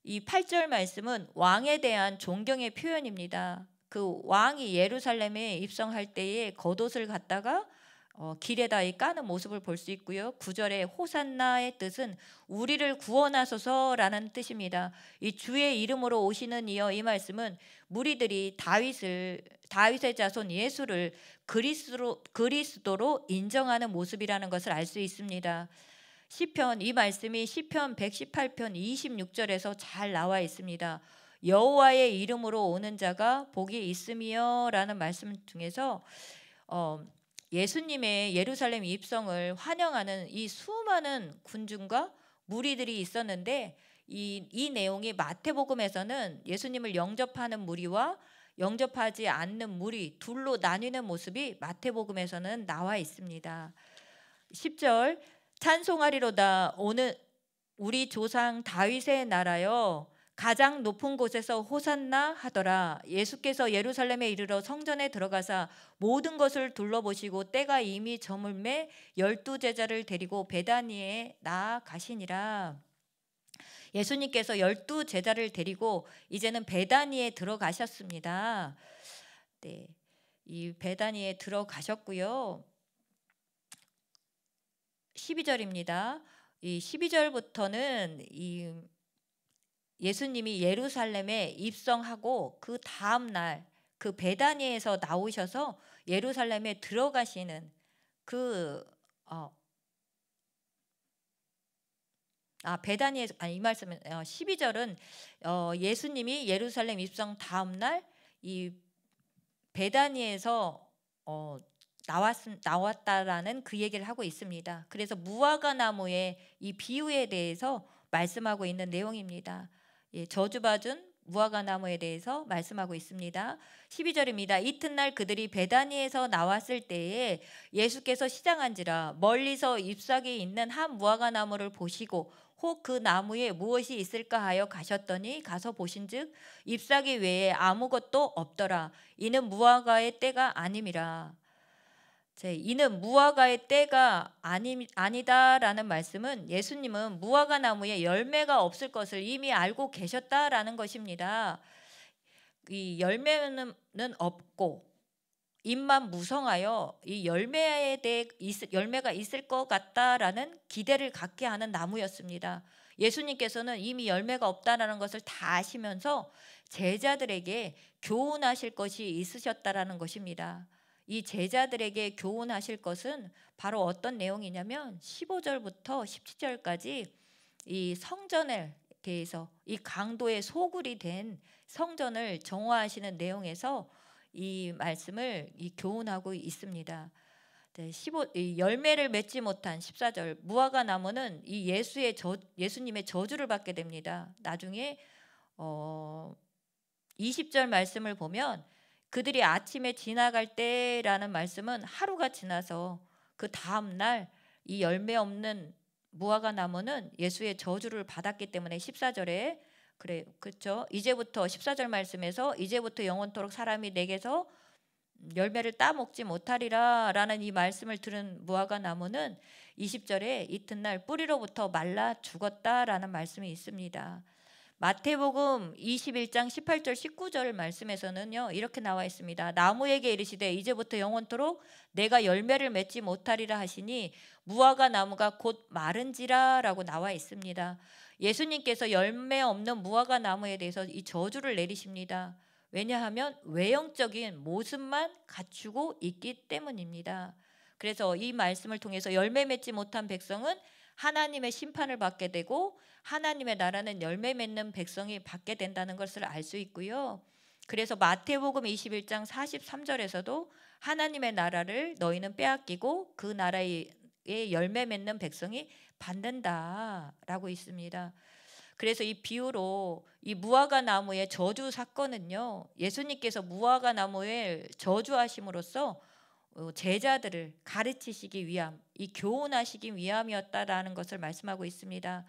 이 8절 말씀은 왕에 대한 존경의 표현입니다. 그 왕이 예루살렘에 입성할 때에 겉옷을 갖다가 길에다 까는 모습을 볼 수 있고요. 9절에 호산나의 뜻은 우리를 구원하소서라는 뜻입니다. 이 주의 이름으로 오시는 이여, 이 말씀은 무리들이 다윗의 자손 예수를 그리스도로 인정하는 모습이라는 것을 알 수 있습니다. 이 말씀이 시편 118편 26절에서 잘 나와 있습니다. 여호와의 이름으로 오는 자가 복이 있음이여라는 말씀 중에서 예수님의 예루살렘 입성을 환영하는 이 수많은 군중과 무리들이 있었는데, 이 내용이 마태복음에서는 예수님을 영접하는 무리와 영접하지 않는 무리 둘로 나뉘는 모습이 마태복음에서는 나와 있습니다. 10절, 찬송하리로다 오늘 우리 조상 다윗의 나라여, 가장 높은 곳에서 호산나 하더라. 예수께서 예루살렘에 이르러 성전에 들어가사 모든 것을 둘러보시고 때가 이미 저물매 12제자를 데리고 베다니에 나아가시니라. 예수님께서 12제자를 데리고 이제는 베다니에 들어가셨습니다. 네, 이 베다니에 들어가셨고요. 12절입니다. 이 12절부터는 이 예수님이 예루살렘에 입성하고 그 다음 날 그 베다니에서 나오셔서 예루살렘에 들어가시는 베다니에서, 이 말씀은 12절은 예수님이 예루살렘 입성 다음 날 이 베다니에서 나왔다라는 그 얘기를 하고 있습니다. 그래서 무화과 나무의 이 비유에 대해서 말씀하고 있는 내용입니다. 저주받은 무화과 나무에 대해서 말씀하고 있습니다. 12절입니다. 이튿날 그들이 베다니에서 나왔을 때에 예수께서 시장한지라 멀리서 잎사귀 있는 한 무화과 나무를 보시고 혹 그 나무에 무엇이 있을까 하여 가셨더니 가서 보신즉 잎사귀 외에 아무것도 없더라. 이는 무화과의 때가 아님이라. 이는 무화과의 때가 아니다라는 말씀은 예수님은 무화과 나무에 열매가 없을 것을 이미 알고 계셨다라는 것입니다. 이 열매는 없고 잎만 무성하여 이 열매가 있을 것 같다라는 기대를 갖게 하는 나무였습니다. 예수님께서는 이미 열매가 없다라는 것을 다 아시면서 제자들에게 교훈하실 것이 있으셨다라는 것입니다. 이 제자들에게 교훈하실 것은 바로 어떤 내용이냐면 15절부터 17절까지 이 성전에 대해서, 이 강도의 소굴이 된 성전을 정화하시는 내용에서 이 말씀을 교훈하고 있습니다. 열매를 맺지 못한 14절, 무화과 나무는 이 예수님의 저주를 받게 됩니다. 나중에 20절 말씀을 보면 그들이 아침에 지나갈 때라는 말씀은 하루가 지나서 그 다음 날 이 열매 없는 무화과 나무는 예수의 저주를 받았기 때문에 14절에 그렇죠. 이제부터 14절 말씀에서 이제부터 영원토록 사람이 내게서 열매를 따먹지 못하리라라는 이 말씀을 들은 무화과 나무는 20절에 이튿날 뿌리로부터 말라 죽었다라는 말씀이 있습니다. 마태복음 21장 18절 19절 말씀에서는요 이렇게 나와 있습니다. 나무에게 이르시되 이제부터 영원토록 내가 열매를 맺지 못하리라 하시니 무화과 나무가 곧 마른지라라고 나와 있습니다. 예수님께서 열매 없는 무화과 나무에 대해서 이 저주를 내리십니다. 왜냐하면 외형적인 모습만 갖추고 있기 때문입니다. 그래서 이 말씀을 통해서 열매 맺지 못한 백성은 하나님의 심판을 받게 되고 하나님의 나라는 열매 맺는 백성이 받게 된다는 것을 알 수 있고요. 그래서 마태복음 21장 43절에서도 하나님의 나라를 너희는 빼앗기고 그 나라의 열매 맺는 백성이 받는다라고 있습니다. 그래서 이 비유로 이 무화과 나무의 저주 사건은요, 예수님께서 무화과 나무에 저주하심으로써 제자들을 가르치시기 위함, 이 교훈하시기 위함이었다라는 것을 말씀하고 있습니다.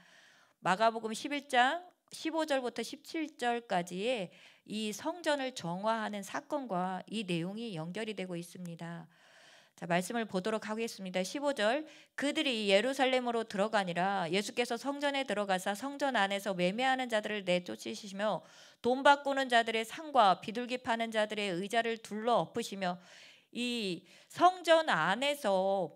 마가복음 11장 15절부터 17절까지의 이 성전을 정화하는 사건과 이 내용이 연결이 되고 있습니다. 자, 말씀을 보도록 하겠습니다. 15절, 그들이 예루살렘으로 들어가니라. 예수께서 성전에 들어가사 성전 안에서 매매하는 자들을 내쫓으시며 돈 바꾸는 자들의 상과 비둘기 파는 자들의 의자를 둘러 엎으시며, 이 성전 안에서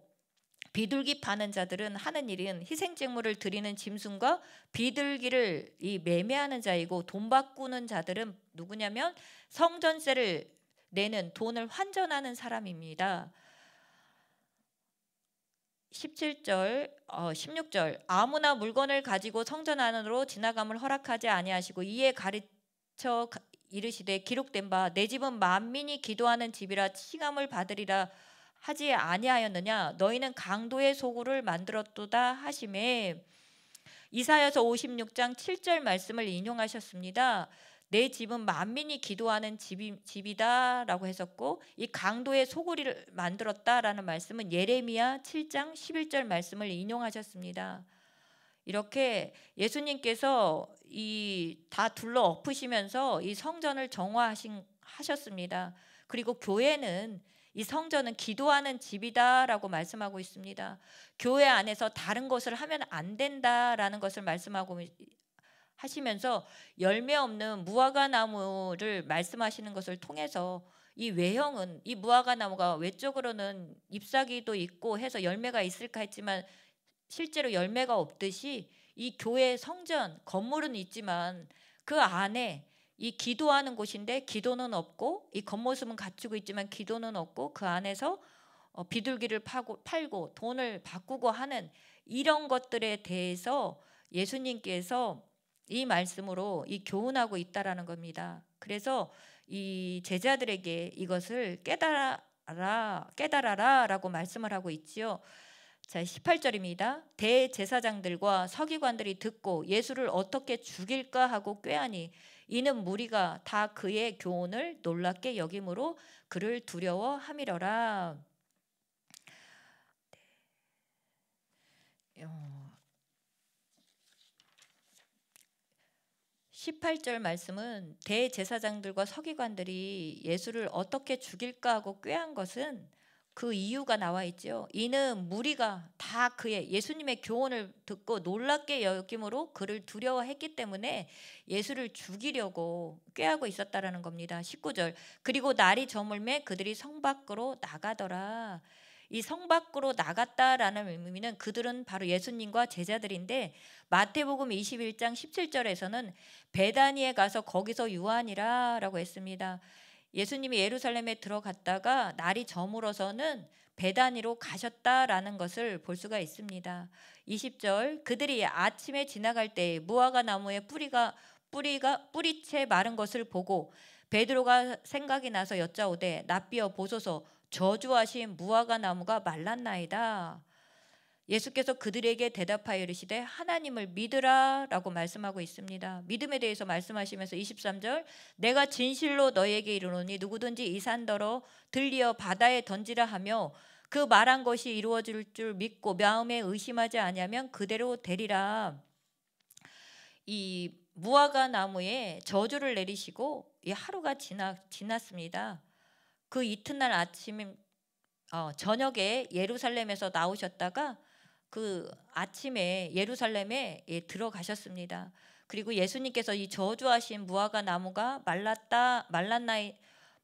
비둘기 파는 자들은 하는 일은 희생제물을 드리는 짐승과 비둘기를 이 매매하는 자이고, 돈 바꾸는 자들은 누구냐면 성전세를 내는, 돈을 환전하는 사람입니다. 17절, 16절, 아무나 물건을 가지고 성전 안으로 지나감을 허락하지 아니하시고 이에 가르쳐 이르시되 기록된 바 내 집은 만민이 기도하는 집이라 칭함을 받으리라 하지 아니하였느냐. 너희는 강도의 소굴을 만들었도다 하시매, 이사야서 56장 7절 말씀을 인용하셨습니다. 내 집은 만민이 기도하는 집이다라고 했었고, 이 강도의 소굴을 만들었다라는 말씀은 예레미야 7장 11절 말씀을 인용하셨습니다. 이렇게 예수님께서 이 다 둘러 엎으시면서 이 성전을 정화하셨습니다. 그리고 교회는, 이 성전은 기도하는 집이다라고 말씀하고 있습니다. 교회 안에서 다른 것을 하면 안 된다라는 것을 말씀하고 하시면서 열매 없는 무화과 나무를 말씀하시는 것을 통해서 이 외형은, 이 무화과 나무가 외적으로는 잎사귀도 있고 해서 열매가 있을까 했지만 실제로 열매가 없듯이 이 교회 성전 건물은 있지만 그 안에 이 기도하는 곳인데 기도는 없고, 이 겉모습은 갖추고 있지만 기도는 없고, 그 안에서 비둘기를 팔고 돈을 바꾸고 하는 이런 것들에 대해서 예수님께서 이 말씀으로 이 교훈하고 있다라는 겁니다. 그래서 이 제자들에게 이것을 깨달아라라고 말씀을 하고 있지요. 자, 18절입니다. 대제사장들과 서기관들이 듣고 예수를 어떻게 죽일까 하고 꾀하니 이는 무리가 다 그의 교훈을 놀랍게 여김으로 그를 두려워함이러라. 18절 말씀은 대제사장들과 서기관들이 예수를 어떻게 죽일까 하고 꾀한 것은 그 이유가 나와 있죠. 이는 무리가 다 그의, 예수님의 교훈을 듣고 놀랍게 여김으로 그를 두려워했기 때문에 예수를 죽이려고 꾀하고 있었다라는 겁니다. 19절, 그리고 날이 저물매 그들이 성 밖으로 나가더라. 이 성 밖으로 나갔다라는 의미는 그들은 바로 예수님과 제자들인데, 마태복음 21장 17절에서는 베다니에 가서 거기서 유하니라 라고 했습니다. 예수님이 예루살렘에 들어갔다가 날이 저물어서는 베다니로 가셨다라는 것을 볼 수가 있습니다. 20절, 그들이 아침에 지나갈 때 무화과 나무의 뿌리채 마른 것을 보고 베드로가 생각이 나서 여짜오되 낯비어 보소서, 저주하신 무화과 나무가 말랐나이다. 예수께서 그들에게 대답하여 이르시되 하나님을 믿으라 라고 말씀하고 있습니다. 믿음에 대해서 말씀하시면서 23절, 내가 진실로 너에게 이르노니 누구든지 이 산더러 들리어 바다에 던지라 하며 그 말한 것이 이루어질 줄 믿고 마음에 의심하지 아니하면 그대로 되리라. 이 무화과 나무에 저주를 내리시고 이 하루가 지났습니다. 그 이튿날 아침 저녁에 예루살렘에서 나오셨다가 그 아침에 예루살렘에 들어가셨습니다. 그리고 예수님께서 이 저주하신 무화과 나무가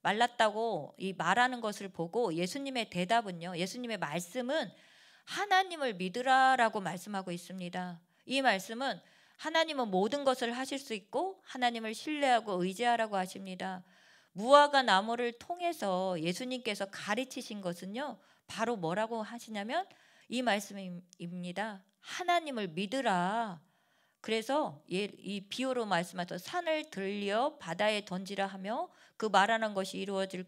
말랐다고 이 말하는 것을 보고 예수님의 대답은요, 예수님의 말씀은 하나님을 믿으라라고 말씀하고 있습니다. 이 말씀은 하나님은 모든 것을 하실 수 있고 하나님을 신뢰하고 의지하라고 하십니다. 무화과 나무를 통해서 예수님께서 가르치신 것은요, 바로 뭐라고 하시냐면 이 말씀입니다. 하나님을 믿으라. 그래서 이 비유로 말씀하셔서 산을 들려 바다에 던지라 하며 그 말하는 것이 이루어질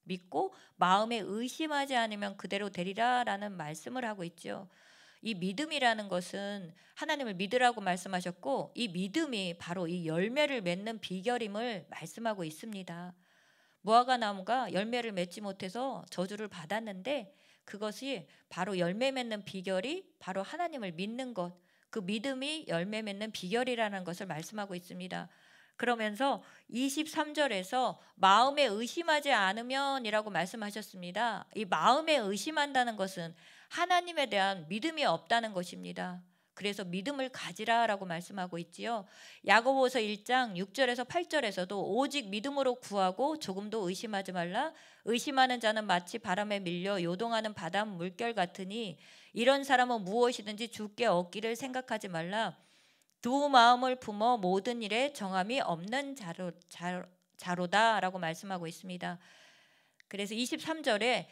믿고 마음에 의심하지 않으면 그대로 되리라라는 말씀을 하고 있죠. 이 믿음이라는 것은 하나님을 믿으라고 말씀하셨고, 이 믿음이 바로 이 열매를 맺는 비결임을 말씀하고 있습니다. 무화과 나무가 열매를 맺지 못해서 저주를 받았는데, 그것이 바로 열매 맺는 비결이 바로 하나님을 믿는 것, 그 믿음이 열매 맺는 비결이라는 것을 말씀하고 있습니다. 그러면서 23절에서 마음에 의심하지 않으면이라고 말씀하셨습니다. 이 마음에 의심한다는 것은 하나님에 대한 믿음이 없다는 것입니다. 그래서 믿음을 가지라라고 말씀하고 있지요. 야고보서 1장 6절에서 8절에서도 오직 믿음으로 구하고 조금도 의심하지 말라. 의심하는 자는 마치 바람에 밀려 요동하는 바닷 물결 같으니 이런 사람은 무엇이든지 주께 얻기를 생각하지 말라. 두 마음을 품어 모든 일에 정함이 없는 자로다라고 말씀하고 있습니다. 그래서 23절에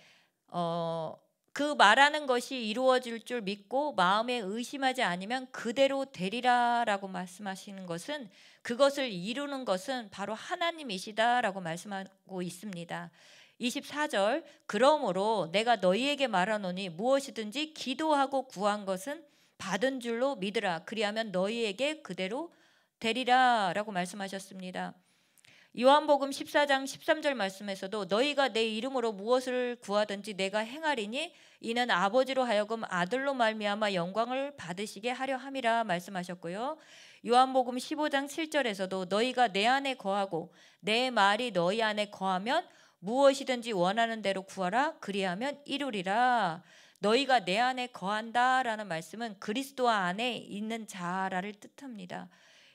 그 말하는 것이 이루어질 줄 믿고 마음에 의심하지 않으면 그대로 되리라라고 말씀하시는 것은, 그것을 이루는 것은 바로 하나님이시다라고 말씀하고 있습니다. 24절, 그러므로 내가 너희에게 말하노니 무엇이든지 기도하고 구한 것은 받은 줄로 믿으라. 그리하면 너희에게 그대로 되리라라고 말씀하셨습니다. 요한복음 14장 13절 말씀에서도 너희가 내 이름으로 무엇을 구하든지 내가 행하리니 이는 아버지로 하여금 아들로 말미암아 영광을 받으시게 하려 함이라 말씀하셨고요. 요한복음 15장 7절에서도 너희가 내 안에 거하고 내 말이 너희 안에 거하면 무엇이든지 원하는 대로 구하라. 그리하면 이루리라. 너희가 내 안에 거한다라는 말씀은 그리스도 안에 있는 자라를 뜻합니다.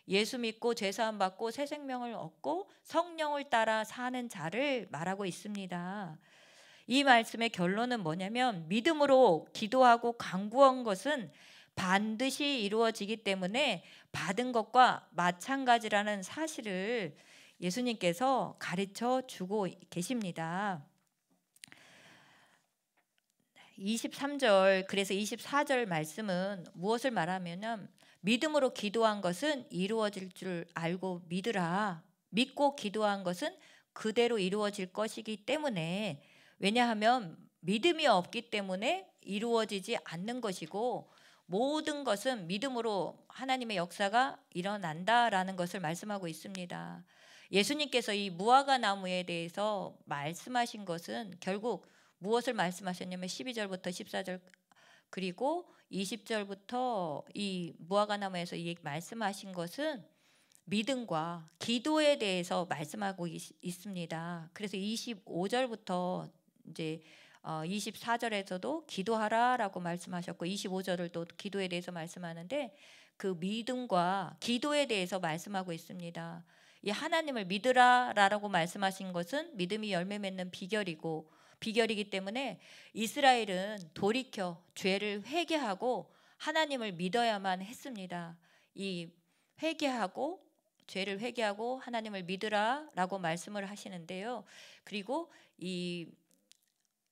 예수 믿고 죄사함 받고 새 생명을 얻고 성령을 따라 사는 자를 말하고 있습니다. 이 말씀의 결론은 뭐냐면, 믿음으로 기도하고 간구한 것은 반드시 이루어지기 때문에 받은 것과 마찬가지라는 사실을 예수님께서 가르쳐 주고 계십니다. 23절, 그래서 24절 말씀은 무엇을 말하냐면, 믿음으로 기도한 것은 이루어질 줄 알고 믿으라. 믿고 기도한 것은 그대로 이루어질 것이기 때문에, 왜냐하면 믿음이 없기 때문에 이루어지지 않는 것이고, 모든 것은 믿음으로 하나님의 역사가 일어난다라는 것을 말씀하고 있습니다. 예수님께서 이 무화과 나무에 대해서 말씀하신 것은 결국 무엇을 말씀하셨냐면 12절부터 14절 그리고 20절부터 이 무화과 나무에서 이 말씀하신 것은 믿음과 기도에 대해서 말씀하고 있습니다. 그래서 25절부터 이제 24절에서도 기도하라라고 말씀하셨고 25절을 또 기도에 대해서 말씀하는데, 그 믿음과 기도에 대해서 말씀하고 있습니다. 이 하나님을 믿으라라고 말씀하신 것은 믿음이 열매 맺는 비결이기 때문에 이스라엘은 돌이켜 죄를 회개하고 하나님을 믿어야만 했습니다. 이 회개하고 죄를 회개하고 하나님을 믿으라라고 말씀을 하시는데요. 그리고 이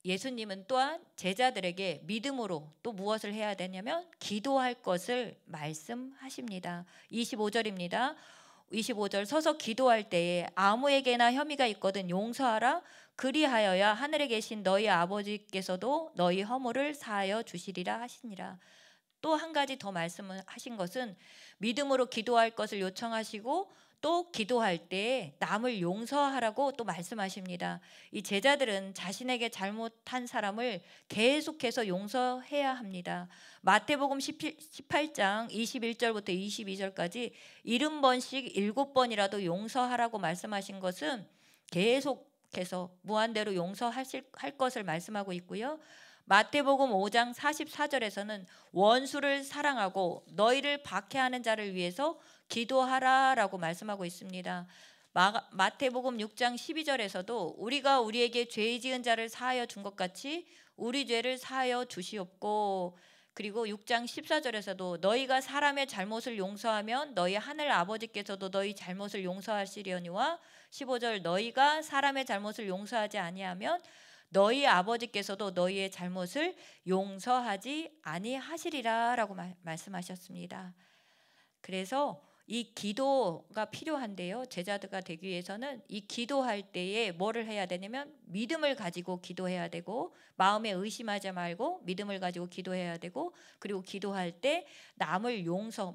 예수님은 또한 제자들에게 믿음으로 또 무엇을 해야 되냐면 기도할 것을 말씀하십니다. 25절입니다. 25절, 서서 기도할 때에 아무에게나 혐의가 있거든 용서하라. 그리하여야 하늘에 계신 너희 아버지께서도 너희 허물을 사하여 주시리라 하시니라. 또 한 가지 더 말씀하신 것은 믿음으로 기도할 것을 요청하시고 또 기도할 때 남을 용서하라고 또 말씀하십니다. 이 제자들은 자신에게 잘못한 사람을 계속해서 용서해야 합니다. 마태복음 18장 21절부터 22절까지 70번씩 7번이라도 용서하라고 말씀하신 것은 계속해서 무한대로 용서할 것을 말씀하고 있고요. 마태복음 5장 44절에서는 원수를 사랑하고 너희를 박해하는 자를 위해서 기도하라라고 말씀하고 있습니다. 마태복음 6장 12절에서도 우리가 우리에게 죄 지은 자를 사하여 준 것 같이 우리 죄를 사하여 주시옵고, 그리고 6장 14절에서도 너희가 사람의 잘못을 용서하면 너희 하늘 아버지께서도 너희 잘못을 용서하시려니와 15절 너희가 사람의 잘못을 용서하지 아니하면 너희 아버지께서도 너희의 잘못을 용서하지 아니하시리라라고 말씀하셨습니다. 그래서 이 기도가 필요한데요. 제자가 되기 위해서는 이 기도할 때에 뭐를 해야 되냐면 믿음을 가지고 기도해야 되고, 마음에 의심하지 말고 믿음을 가지고 기도해야 되고, 그리고 기도할 때 남을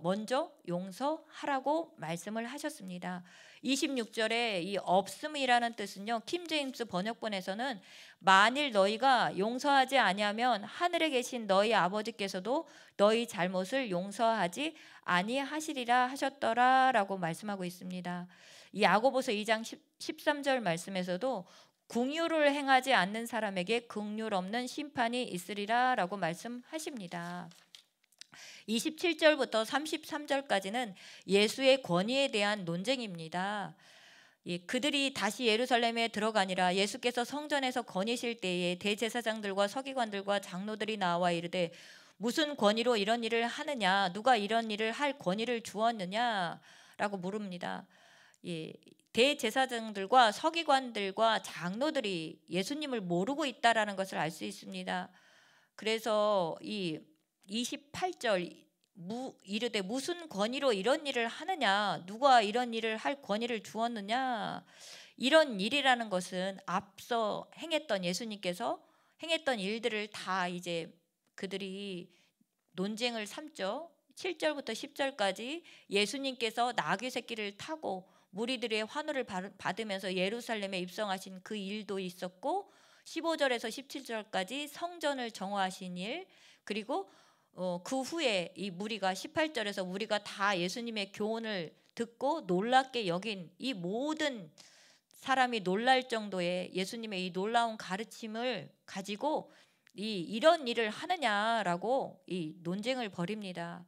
먼저 용서하라고 말씀을 하셨습니다. 26절에 이 없음이라는 뜻은요, 킹제임스 번역본에서는 만일 너희가 용서하지 아니하면 하늘에 계신 너희 아버지께서도 너희 잘못을 용서하지 아니하시리라 하셨더라라고 말씀하고 있습니다. 이 야고보서 2장 13절 말씀에서도 긍휼을 행하지 않는 사람에게 긍휼 없는 심판이 있으리라라고 말씀하십니다. 27절부터 33절까지는 예수의 권위에 대한 논쟁입니다. 그들이 다시 예루살렘에 들어가니라 예수께서 성전에서 거니실 때에 대제사장들과 서기관들과 장로들이 나와 이르되 무슨 권위로 이런 일을 하느냐, 누가 이런 일을 할 권위를 주었느냐라고 물습니다. 대제사장들과 서기관들과 장로들이 예수님을 모르고 있다라는 것을 알 수 있습니다. 그래서 이 28절 이르되 무슨 권위로 이런 일을 하느냐, 누가 이런 일을 할 권위를 주었느냐. 이런 일이라는 것은 앞서 행했던 예수님께서 행했던 일들을 다 이제 그들이 논쟁을 삼죠. 7절부터 10절까지 예수님께서 나귀 새끼를 타고 무리들의 환호를 받으면서 예루살렘에 입성하신 그 일도 있었고, 15절에서 17절까지 성전을 정화하신 일, 그리고 그 후에 이 무리가 18절에서 무리가 다 예수님의 교훈을 듣고 놀랍게 여긴 이 모든 사람이 놀랄 정도의 예수님의 이 놀라운 가르침을 가지고 이런 일을 하느냐라고 이 논쟁을 벌입니다.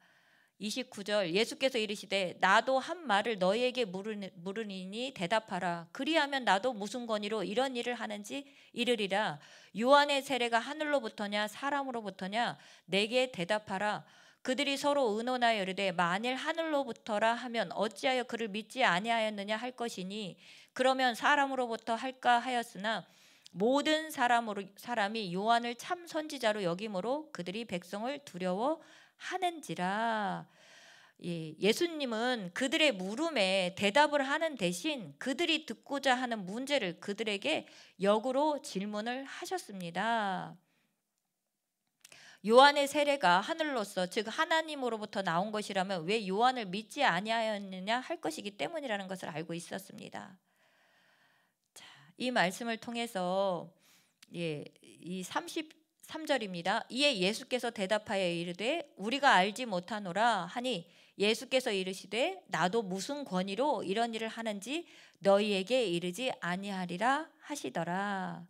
29절 예수께서 이르시되 나도 한 말을 너희에게 물으니 대답하라. 그리하면 나도 무슨 권위로 이런 일을 하는지 이르리라. 요한의 세례가 하늘로부터냐 사람으로부터냐 내게 대답하라. 그들이 서로 의논하여 이르되 만일 하늘로부터라 하면 어찌하여 그를 믿지 아니하였느냐 할 것이니 그러면 사람으로부터 할까 하였으나 모든 사람이 요한을 참 선지자로 여김으로 그들이 백성을 두려워하는지라. 예수님은 그들의 물음에 대답을 하는 대신 그들이 듣고자 하는 문제를 그들에게 역으로 질문을 하셨습니다. 요한의 세례가 하늘로서 즉 하나님으로부터 나온 것이라면 왜 요한을 믿지 아니하였느냐 할 것이기 때문이라는 것을 알고 있었습니다. 이 말씀을 통해서 이 33절입니다. 이에 예수께서 대답하여 이르되 우리가 알지 못하노라 하니 예수께서 이르시되 나도 무슨 권위로 이런 일을 하는지 너희에게 이르지 아니하리라 하시더라.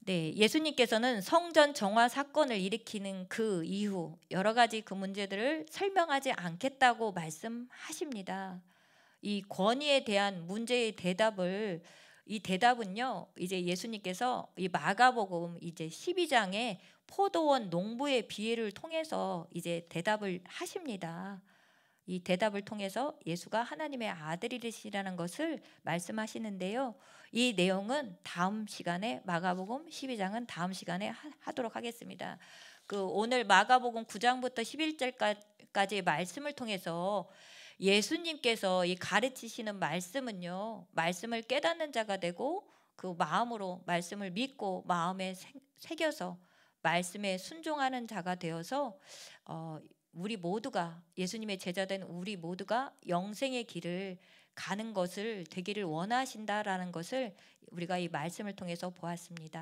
예수님께서는 성전 정화 사건을 일으키는 그 이후 여러 가지 그 문제들을 설명하지 않겠다고 말씀하십니다. 이 권위에 대한 문제의 이 대답은요, 이제 예수님께서 이 마가복음 이제 12장의 포도원 농부의 비유를 통해서 이제 대답을 하십니다. 이 대답을 통해서 예수가 하나님의 아들이시라는 것을 말씀하시는데요. 이 내용은 다음 시간에 마가복음 12장은 다음 시간에 하도록 하겠습니다. 오늘 마가복음 9장부터 11절까지의 말씀을 통해서 예수님께서 이 가르치시는 말씀은요, 말씀을 깨닫는 자가 되고 그 마음으로 말씀을 믿고 마음에 새겨서 말씀에 순종하는 자가 되어서 우리 모두가 예수님의 제자된 우리 모두가 영생의 길을 가는 것을 되기를 원하신다라는 것을 우리가 이 말씀을 통해서 보았습니다.